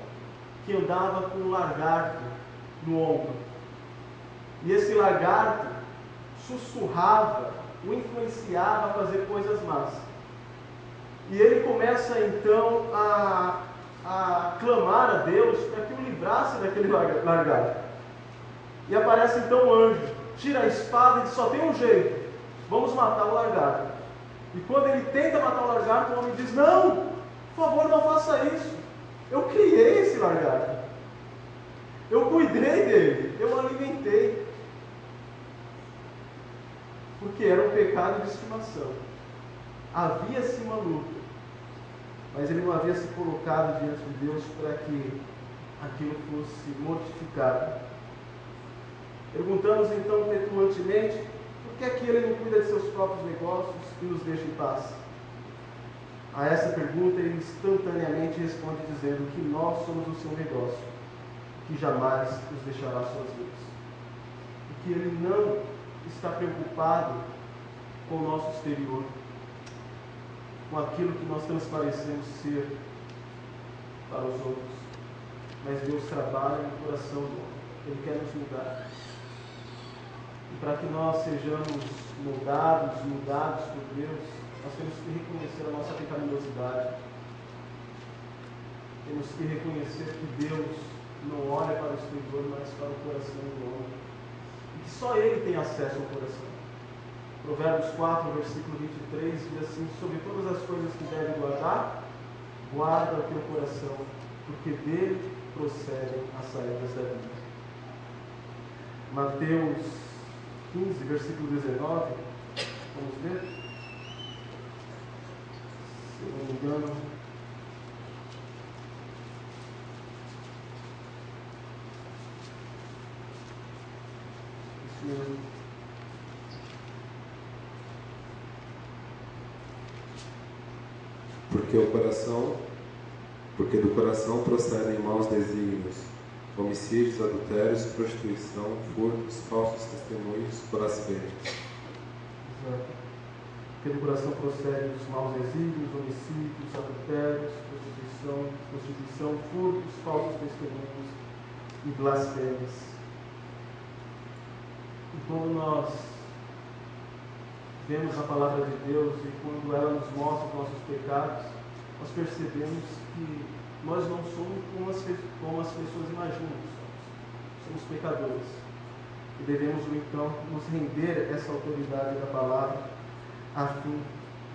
que andava com um lagarto no ombro. E esse lagarto sussurrava, o influenciava a fazer coisas más. E ele começa então a a clamar a Deus para que o livrasse daquele lagarto. E aparece então o anjo, tira a espada e diz: só tem um jeito, vamos matar o lagarto. E quando ele tenta matar o lagarto, o homem diz: não, por favor, não faça isso. Eu criei esse lagarto, eu cuidei dele, eu o alimentei. Porque era um pecado de estimação. Havia-se uma luta, mas ele não havia se colocado diante de Deus para que aquilo fosse mortificado. Perguntamos então petulantemente: por que é que ele não cuida de seus próprios negócios e nos deixa em paz? A essa pergunta ele instantaneamente responde dizendo que nós somos o seu negócio, que jamais nos deixará sozinhos. E que ele não está preocupado com o nosso exterior, com aquilo que nós transparecemos ser para os outros. Mas Deus trabalha no coração do homem. Ele quer nos mudar. E para que nós sejamos mudados por Deus, nós temos que reconhecer a nossa pecaminosidade. Temos que reconhecer que Deus não olha para o exterior, mas para o coração do homem. E que só Ele tem acesso ao coração. Provérbios 4, versículo 23, diz assim: sobre todas as coisas que deve guardar, guarda o teu coração, porque dele procedem as saídas da vida. Mateus 15, versículo 19, vamos ver? Se eu não me engano. Isso mesmo. Porque do coração procedem maus desígnios, homicídios, adultérios, prostituição, furtos, falsos testemunhos, blasfêmios. Exato. Porque do coração procedem os maus desígnios, homicídios, adultérios, prostituição, furtos, falsos testemunhos e blasfêmias. E quando nós vemos a palavra de Deus e quando ela nos mostra os nossos pecados, nós percebemos que nós não somos como as pessoas imaginam que somos pecadores. E devemos então nos render a essa autoridade da palavra a fim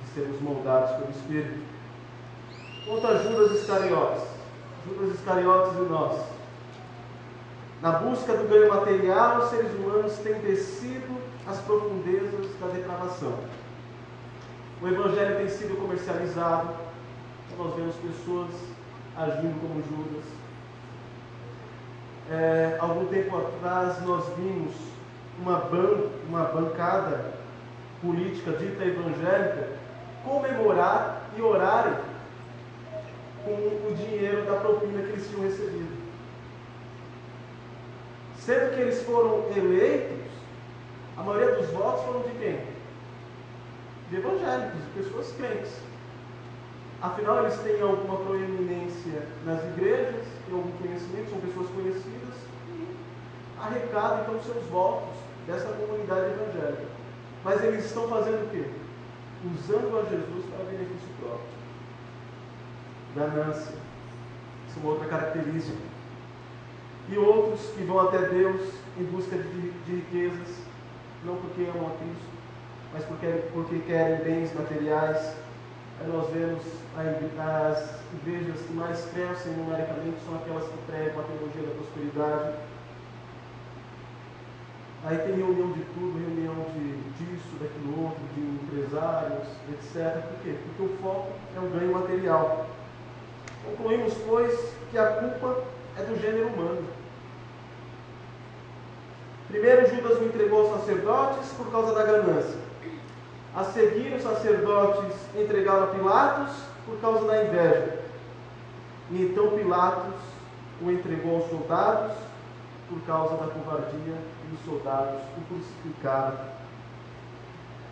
de sermos moldados pelo Espírito. Quanto a Judas Iscariotes e nós, na busca do ganho material, os seres humanos têm descido às profundezas da depravação. O Evangelho tem sido comercializado, então nós vemos pessoas agindo como Judas. Algum tempo atrás nós vimos uma bancada política dita evangélica comemorar e orarem com o dinheiro da propina que eles tinham recebido. Sendo que eles foram eleitos, a maioria dos votos foram de quem? De evangélicos, de pessoas crentes. Afinal, eles têm alguma proeminência nas igrejas, têm algum conhecimento, são pessoas conhecidas e arrecadam então seus votos dessa comunidade evangélica. Mas eles estão fazendo o quê? Usando a Jesus para benefício próprio. Ganância. Isso é uma outra característica. E outros que vão até Deus em busca de riquezas, não porque amam a Cristo, mas porque querem bens materiais. Aí nós vemos as igrejas que mais crescem numericamente são aquelas que pregam a teologia da prosperidade. Aí tem reunião de tudo, reunião disso, daquilo outro, de empresários, etc. Por quê? Porque o foco é o ganho material. Concluímos, pois, que a culpa é do gênero humano. Primeiro, Judas o entregou aos sacerdotes por causa da ganância. A seguir, os sacerdotes entregaram a Pilatos por causa da inveja. E então Pilatos o entregou aos soldados por causa da covardia, e os soldados o crucificaram.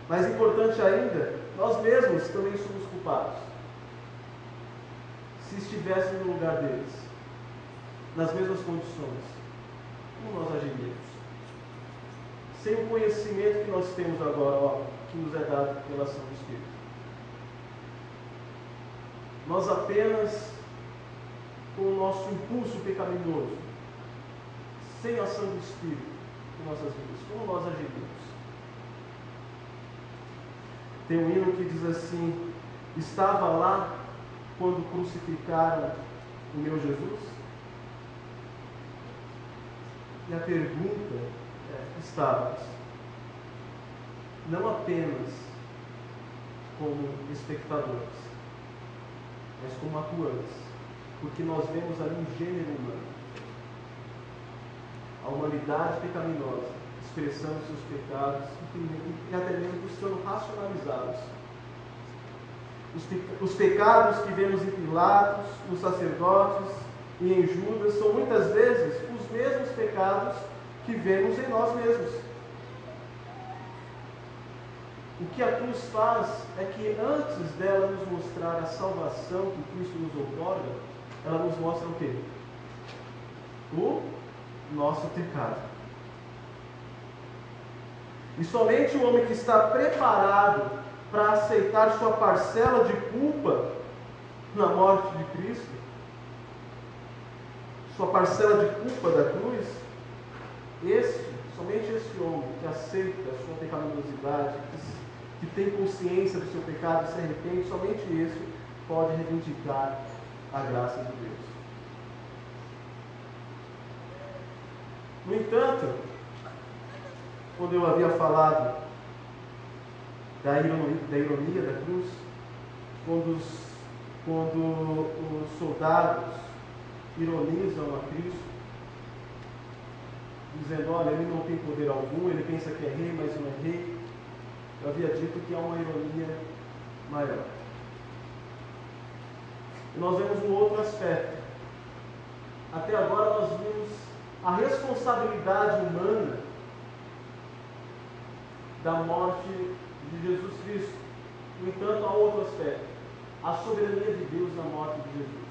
Mais importante ainda, nós mesmos também somos culpados. Se estivéssemos no lugar deles, nas mesmas condições, como nós agiríamos? Sem o conhecimento que nós temos agora, que nos é dado pela ação do Espírito. Nós apenas com o nosso impulso pecaminoso, sem a ação do Espírito em nossas vidas? Como nós agiríamos? Tem um hino que diz assim: estava lá quando crucificaram o meu Jesus? E a pergunta é: estávamos. Não apenas como espectadores, mas como atuantes, porque nós vemos ali um gênero humano, a humanidade pecaminosa, expressando seus pecados e até mesmo buscando racionalizá-los. Os pecados que vemos em Pilatos, nos sacerdotes e em Judas são muitas vezes os mesmos pecados que vemos em nós mesmos. O que a cruz faz é que antes dela nos mostrar a salvação que Cristo nos outorga, ela nos mostra o quê? O nosso pecado. E somente o homem que está preparado para aceitar sua parcela de culpa na morte de Cristo, sua parcela de culpa da cruz, somente esse homem que aceita a sua pecaminosidade, que tem consciência do seu pecado e se arrepende, somente esse pode reivindicar a graça de Deus. No entanto, quando eu havia falado da ironia da cruz, quando os soldados ironizam a Cristo, dizendo: olha, ele não tem poder algum, ele pensa que é rei, mas não é rei, eu havia dito que há uma ironia maior. E nós vemos um outro aspecto. Até agora nós vimos a responsabilidade humana da morte de Jesus Cristo. No entanto, há outro aspecto: a soberania de Deus na morte de Jesus.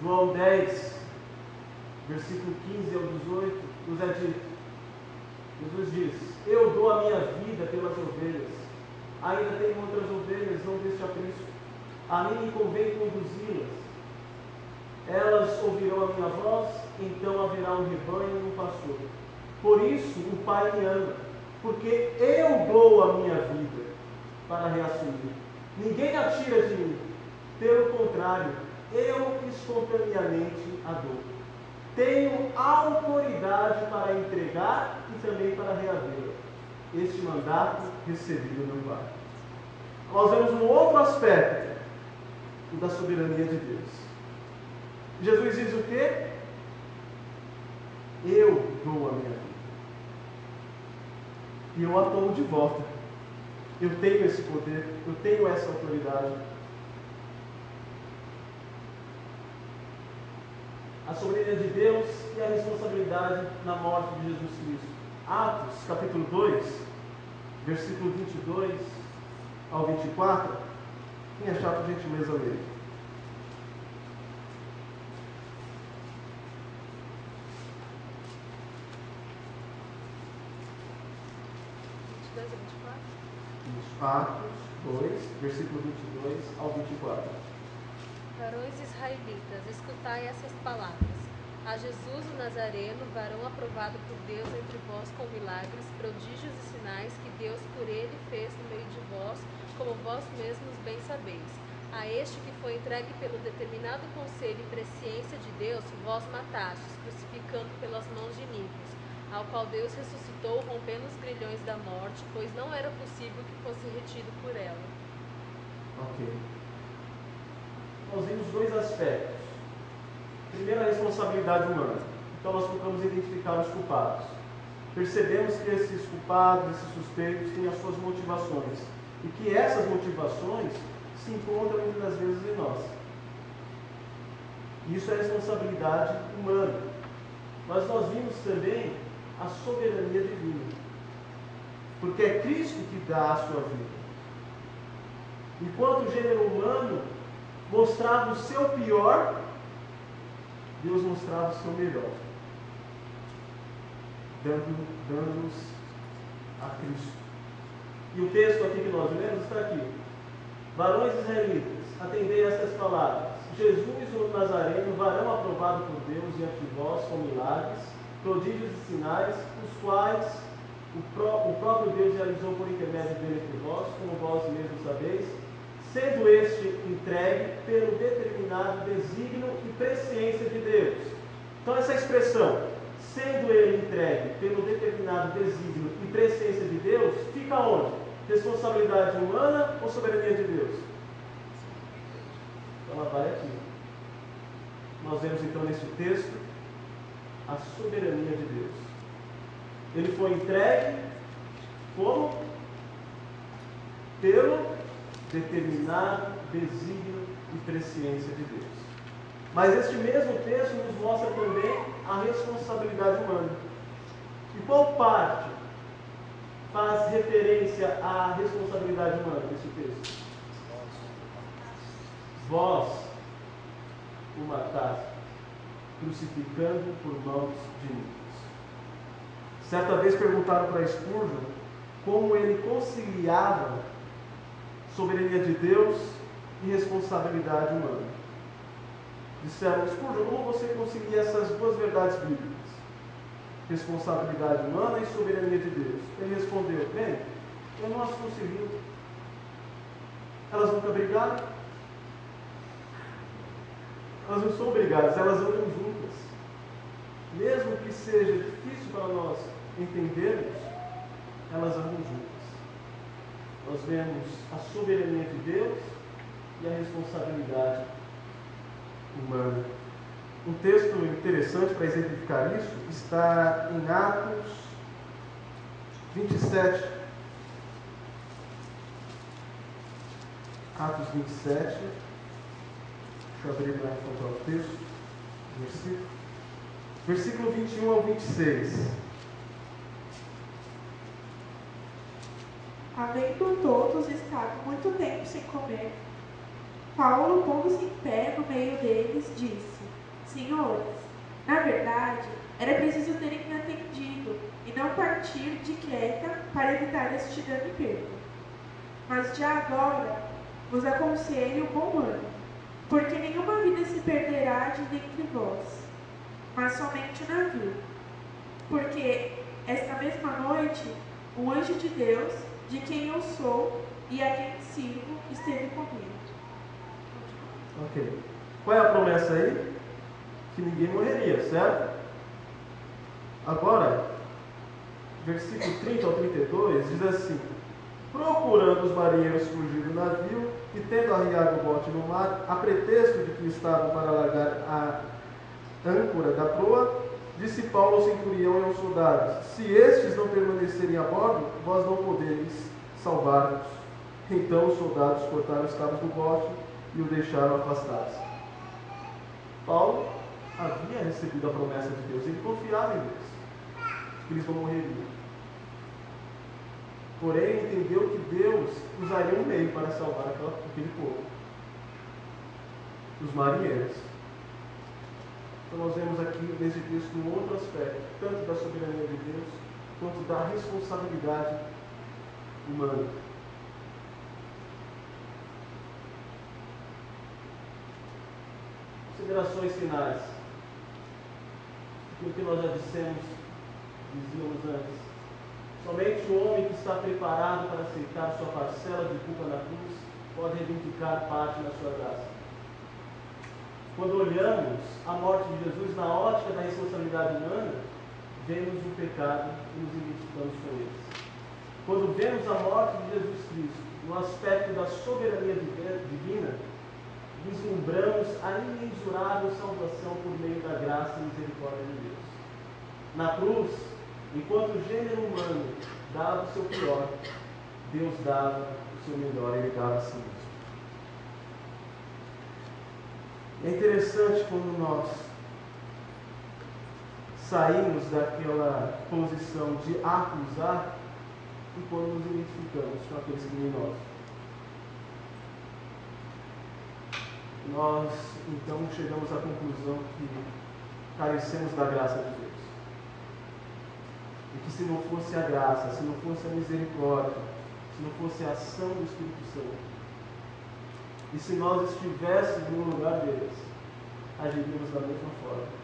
João 10, versículo 15 ao 18, nos é dito: Jesus diz: eu dou a minha vida pelas ovelhas. Ainda tenho outras ovelhas, não deste aprisco. A mim me convém conduzi-las. Elas ouvirão a minha voz, então haverá um rebanho e um pastor. Por isso o Pai me ama, porque eu dou a minha vida para reassumir. Ninguém a tira de mim. Pelo contrário, eu espontaneamente a dou. Tenho autoridade para entregar e também para reavê-la. Este mandato recebi do meu Pai. Nós vemos um outro aspecto da soberania de Deus. Jesus diz o quê? Eu dou a minha vida. E eu a tomo de volta. Eu tenho esse poder, eu tenho essa autoridade. A soberania de Deus e a responsabilidade na morte de Jesus Cristo. Atos, capítulo 2, versículo 22 ao 24. Quem achar, por gentileza, ler. Atos 2, versículo 22 ao 24. Varões israelitas, escutai essas palavras. A Jesus o Nazareno, varão aprovado por Deus entre vós com milagres, prodígios e sinais que Deus por ele fez no meio de vós, como vós mesmos bem sabeis. A este que foi entregue pelo determinado conselho e presciência de Deus, vós matastes, crucificando pelas mãos de ímpios, ao qual Deus ressuscitou, rompendo os grilhões da morte, pois não era possível que fosse retido por ela. Ok. Nós vimos dois aspectos. Primeiro, a responsabilidade humana. Então nós procuramos identificar os culpados. Percebemos que esses culpados, esses suspeitos, têm as suas motivações. E que essas motivações se encontram muitas vezes em nós. Isso é responsabilidade humana. Mas nós vimos também a soberania divina. Porque é Cristo que dá a sua vida. Enquanto o gênero humano mostrava o seu pior, Deus mostrava o seu melhor, dando-nos a Cristo. E o texto aqui que nós lemos está aqui: varões israelitas, atendei a estas palavras. Jesus o Nazareno, varão aprovado por Deus diante de vós com milagres, prodígios e sinais, os quais o próprio Deus realizou por intermédio dele entre vós, como vós mesmos sabeis, sendo este entregue pelo determinado desígnio e presciência de Deus. Então essa expressão, sendo ele entregue pelo determinado desígnio e presciência de Deus, fica onde? Responsabilidade humana ou soberania de Deus? Então ela vai aqui. Nós vemos então nesse texto a soberania de Deus. Ele foi entregue como? Pelo determinado desígnio e presciência de Deus. Mas este mesmo texto nos mostra também a responsabilidade humana. E qual parte faz referência à responsabilidade humana nesse texto? Vós o mataste, crucificando por mãos de ímpios. Certa vez perguntaram para Spurgeon como ele conciliava soberania de Deus e responsabilidade humana. Disseram: Spurgeon, como você concilia essas duas verdades bíblicas? Responsabilidade humana e soberania de Deus. Ele respondeu: bem, eu não as concilio. Elas nunca brigaram. Elas não são brigadas, elas andam juntas. Mesmo que seja difícil para nós entendermos, elas andam juntas. Nós vemos a soberania de Deus e a responsabilidade humana. Um texto interessante para exemplificar isso está em Atos 27. Atos 27. Deixa eu abrir para encontrar o texto. Versículo 21 ao 26. Havendo todos estado muito tempo sem comer, Paulo, pondo-se em pé no meio deles, disse: Senhores, na verdade, era preciso terem me atendido e não partir de Creta para evitar este dano e perda. Mas de agora vos aconselho o bom ânimo, porque nenhuma vida se perderá de dentre vós, mas somente o navio. Porque esta mesma noite, o anjo de Deus, de quem eu sou e a quem sirvo, esteve comigo. Ok. Qual é a promessa aí? Que ninguém morreria, certo? Agora, versículo 30 ao 32 diz assim: procurando os marinheiros fugir do navio e tendo arriado o bote no mar, a pretexto de que estavam para largar a âncora da proa, disse Paulo ao centurião e aos soldados: se estes não permanecerem a bordo, vós não podereis salvar-vos. Então os soldados cortaram os cabos do bote e o deixaram afastar-se. Paulo havia recebido a promessa de Deus, ele confiava em Deus, que eles não morreriam. Porém, entendeu que Deus usaria um meio para salvar aquele povo, os marinheiros. Então nós vemos aqui nesse texto um outro aspecto, tanto da soberania de Deus, quanto da responsabilidade humana. Considerações finais. Aquilo que nós já dizíamos antes. Somente o homem que está preparado para aceitar sua parcela de culpa na cruz pode reivindicar parte da sua graça. Quando olhamos a morte de Jesus na ótica da responsabilidade humana, vemos o pecado e nos identificamos com eles. Quando vemos a morte de Jesus Cristo no aspecto da soberania divina, vislumbramos a imensurável salvação por meio da graça e misericórdia de Deus. Na cruz, enquanto o gênero humano dava o seu pior, Deus dava o seu melhor, Ele dava a si mesmo. É interessante quando nós saímos daquela posição de acusar e quando nos identificamos com aqueles criminosos. Nós, então, chegamos à conclusão que carecemos da graça de Deus. E que se não fosse a graça, se não fosse a misericórdia, se não fosse a ação do Espírito Santo, E se nós estivéssemos no lugar deles, agiríamos da mesma forma.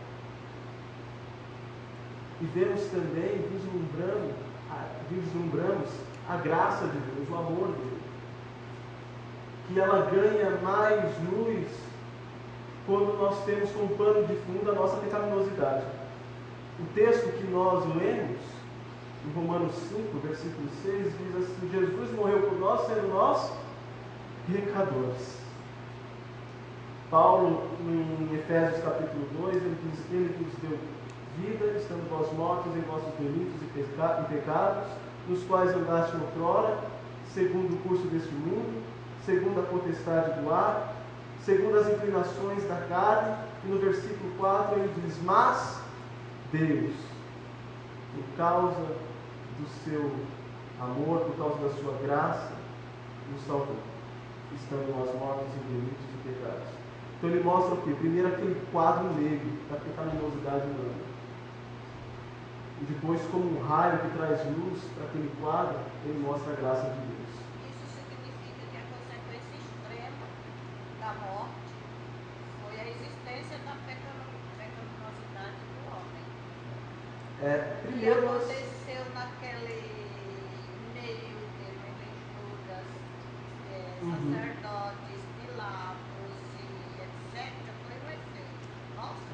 E vemos também, vislumbramos a graça de Deus, o amor dele. Que ela ganha mais luz quando nós temos como pano de fundo a nossa pecaminosidade. O texto que nós lemos, em Romanos 5, versículo 6, diz assim: Jesus morreu por nós, sendo nós pecadores. Paulo, em Efésios capítulo 2, ele diz: Ele nos deu vida, estando vós mortos em vossos delitos e pecados, nos quais andaste outrora, segundo o curso deste mundo, segundo a potestade do ar, segundo as inclinações da carne. E no versículo 4 ele diz: Mas Deus, por causa do seu amor, por causa da sua graça, nos salvou, estando nós mortos em delitos e pecados. Então ele mostra o quê? Primeiro aquele quadro negro da pecaminosidade humana. E depois, como um raio que traz luz para aquele quadro, ele mostra a graça de Deus. Isso significa que a consequência extrema da morte foi a existência da pecaminosidade do homem. Primeiro que aconteceu naquele meio de leituras, sacerdotes, Pilatos e etc. Foi um efeito. Nossa!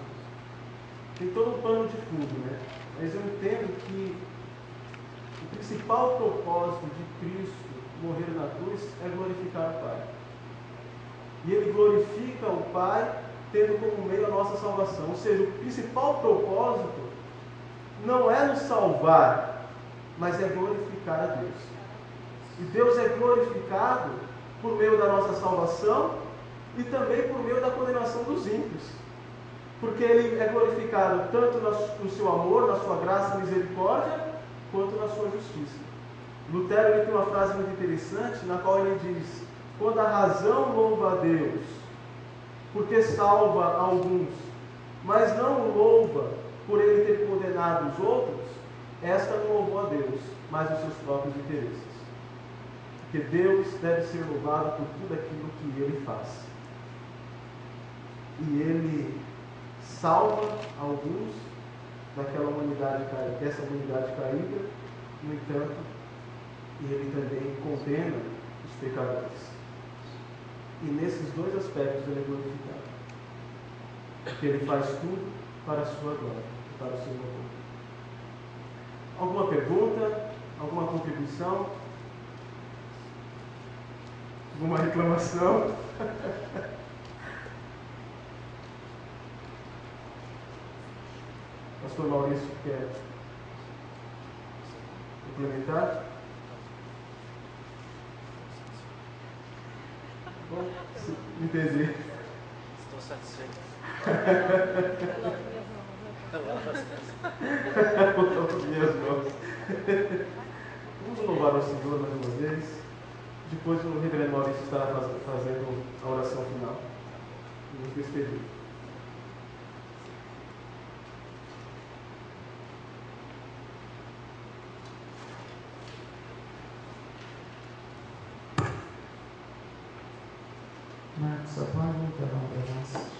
Tem todo um pano de fundo, né? Mas eu entendo que o principal propósito de Cristo morrer na cruz é glorificar o Pai. E Ele glorifica o Pai tendo como meio a nossa salvação. Ou seja, o principal propósito não é nos salvar, mas é glorificar a Deus. E Deus é glorificado por meio da nossa salvação e também por meio da condenação dos ímpios. Porque Ele é glorificado tanto no seu amor, na sua graça e misericórdia, quanto na sua justiça. Lutero ele tem uma frase muito interessante, na qual ele diz: quando a razão louva a Deus, porque salva alguns, mas não o louva por ele ter condenado os outros, esta não louvou a Deus, mas os seus próprios interesses. Porque Deus deve ser louvado por tudo aquilo que Ele faz. E Ele salva alguns dessa humanidade caída, no entanto, Ele também condena os pecadores. E nesses dois aspectos Ele é glorificado. Porque Ele faz tudo para a sua glória, para o seu louvor. Alguma pergunta? Alguma contribuição? Alguma reclamação? Pastor Maurício quer complementar? Bom, entendi. Estou satisfeito. Minhas mãos. Vamos louvar o Senhor mais uma vez. Depois o reverendo Maurício estará fazendo a oração final. Nos despedir. Marcos, apaga o canal para nós.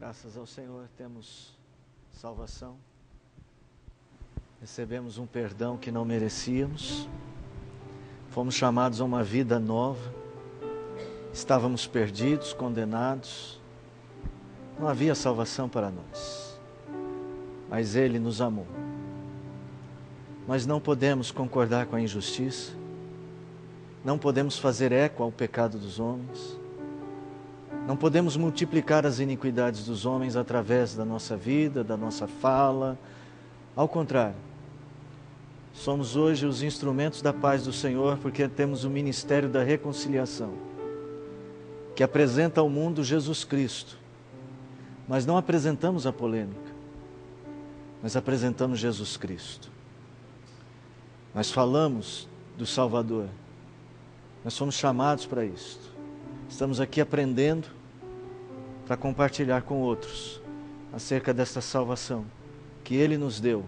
Graças ao Senhor temos salvação. Recebemos um perdão que não merecíamos. Fomos chamados a uma vida nova. Estávamos perdidos, condenados. Não havia salvação para nós. Mas Ele nos amou. Nós não podemos concordar com a injustiça. Não podemos fazer eco ao pecado dos homens. Não podemos multiplicar as iniquidades dos homens através da nossa vida, da nossa fala. Ao contrário, somos hoje os instrumentos da paz do Senhor, porque temos o ministério da reconciliação, que apresenta ao mundo Jesus Cristo. Mas não apresentamos a polêmica, mas apresentamos Jesus Cristo. Nós falamos do Salvador. Nós somos chamados para isto. Estamos aqui aprendendo para compartilhar com outros acerca desta salvação que Ele nos deu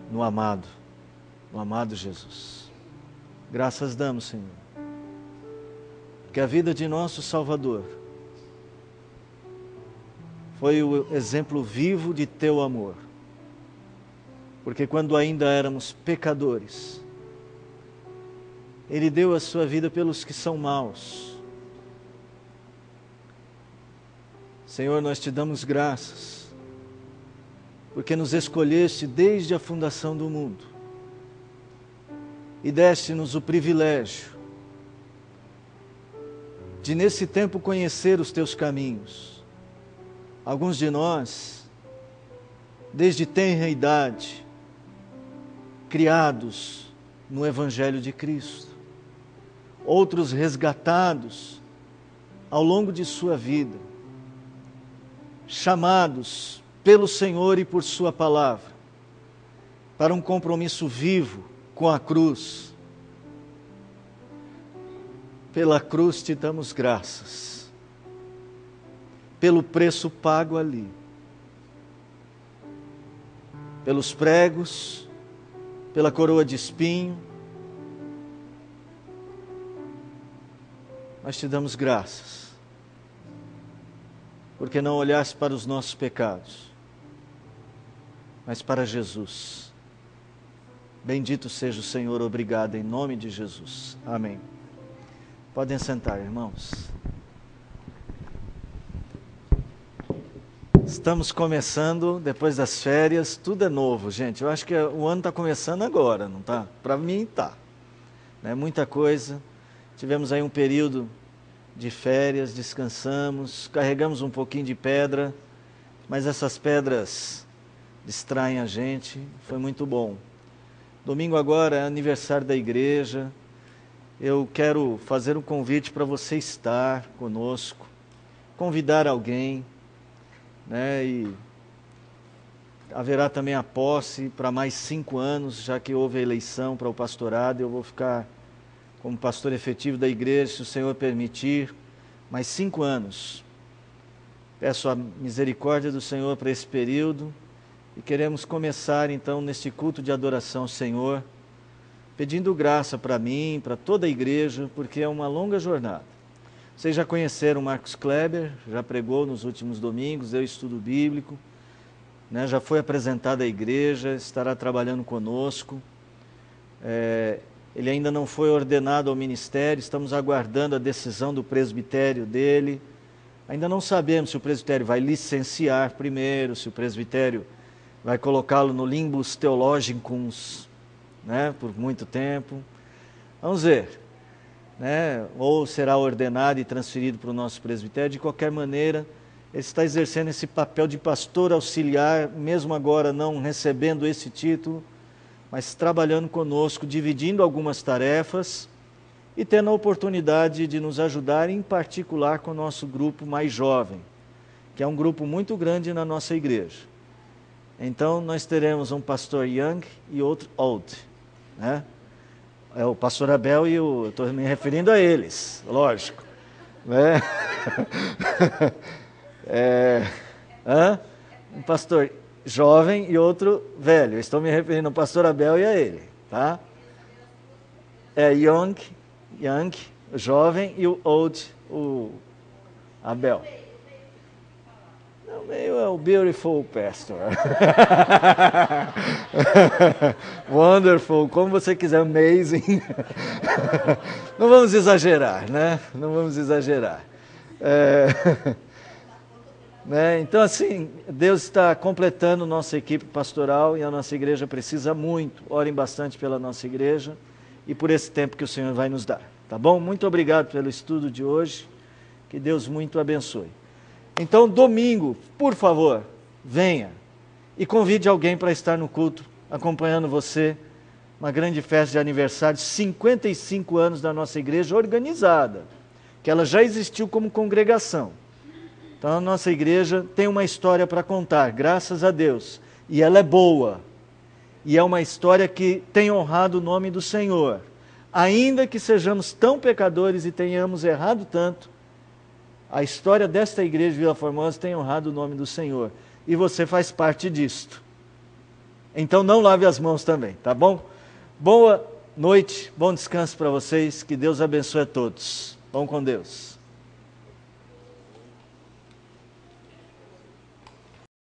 no amado Jesus. Graças damos, Senhor, porque a vida de nosso Salvador foi o exemplo vivo de Teu amor. Porque quando ainda éramos pecadores, Ele deu a Sua vida pelos que são maus. Senhor, nós Te damos graças, porque nos escolheste desde a fundação do mundo e deste-nos o privilégio de nesse tempo conhecer os Teus caminhos. Alguns de nós, desde tenra idade, criados no Evangelho de Cristo, outros resgatados ao longo de sua vida, chamados pelo Senhor e por Sua palavra para um compromisso vivo com a cruz. Pela cruz Te damos graças, pelo preço pago ali, pelos pregos, pela coroa de espinho. Nós Te damos graças, porque não olhaste para os nossos pecados, mas para Jesus. Bendito seja o Senhor, obrigado em nome de Jesus. Amém. Podem sentar, irmãos. Estamos começando, depois das férias, tudo é novo, gente. Eu acho que o ano está começando agora, não está? Para mim está. Né? Muita coisa. Tivemos aí um período de férias, descansamos, carregamos um pouquinho de pedra, mas essas pedras distraem a gente, foi muito bom. Domingo agora é aniversário da igreja, eu quero fazer um convite para você estar conosco, convidar alguém, né? E haverá também a posse para mais 5 anos, já que houve a eleição para o pastorado, eu vou ficar como pastor efetivo da igreja, se o Senhor permitir, mais 5 anos. Peço a misericórdia do Senhor para esse período e queremos começar então neste culto de adoração ao Senhor, pedindo graça para mim, para toda a igreja, porque é uma longa jornada. Vocês já conheceram Marcos Kleber, já pregou nos últimos domingos, eu estudo bíblico, né? Já foi apresentado à igreja, estará trabalhando conosco. Ele ainda não foi ordenado ao ministério, estamos aguardando a decisão do presbitério dele. Ainda não sabemos se o presbitério vai licenciar primeiro, se o presbitério vai colocá-lo no limbus theologicus, né, por muito tempo. Vamos ver, né? Ou será ordenado e transferido para o nosso presbitério. De qualquer maneira, ele está exercendo esse papel de pastor auxiliar, mesmo agora não recebendo esse título, mas trabalhando conosco, dividindo algumas tarefas e tendo a oportunidade de nos ajudar, em particular com o nosso grupo mais jovem, que é um grupo muito grande na nossa igreja. Então, nós teremos um pastor young e outro old, né? É o pastor Abel e eu estou me referindo a eles, lógico. Né? Um pastor jovem e outro velho. Estou me referindo ao pastor Abel e a ele, tá? Young, o jovem, e o old, o Abel. O meio é o beautiful pastor. Wonderful, como você quiser, amazing. Não vamos exagerar, né? Não vamos exagerar. Né? Então, assim, Deus está completando nossa equipe pastoral e a nossa igreja precisa muito. Orem bastante pela nossa igreja e por esse tempo que o Senhor vai nos dar. Tá bom? Muito obrigado pelo estudo de hoje. Que Deus muito abençoe. Então, domingo, por favor, venha e convide alguém para estar no culto, acompanhando você. Uma grande festa de aniversário, 55 anos da nossa igreja organizada, que ela já existiu como congregação. Então, a nossa igreja tem uma história para contar, graças a Deus. E ela é boa. E é uma história que tem honrado o nome do Senhor. Ainda que sejamos tão pecadores e tenhamos errado tanto, a história desta igreja de Vila Formosa tem honrado o nome do Senhor. E você faz parte disto. Então não lave as mãos também, tá bom? Boa noite, bom descanso para vocês. Que Deus abençoe a todos. Vão com Deus.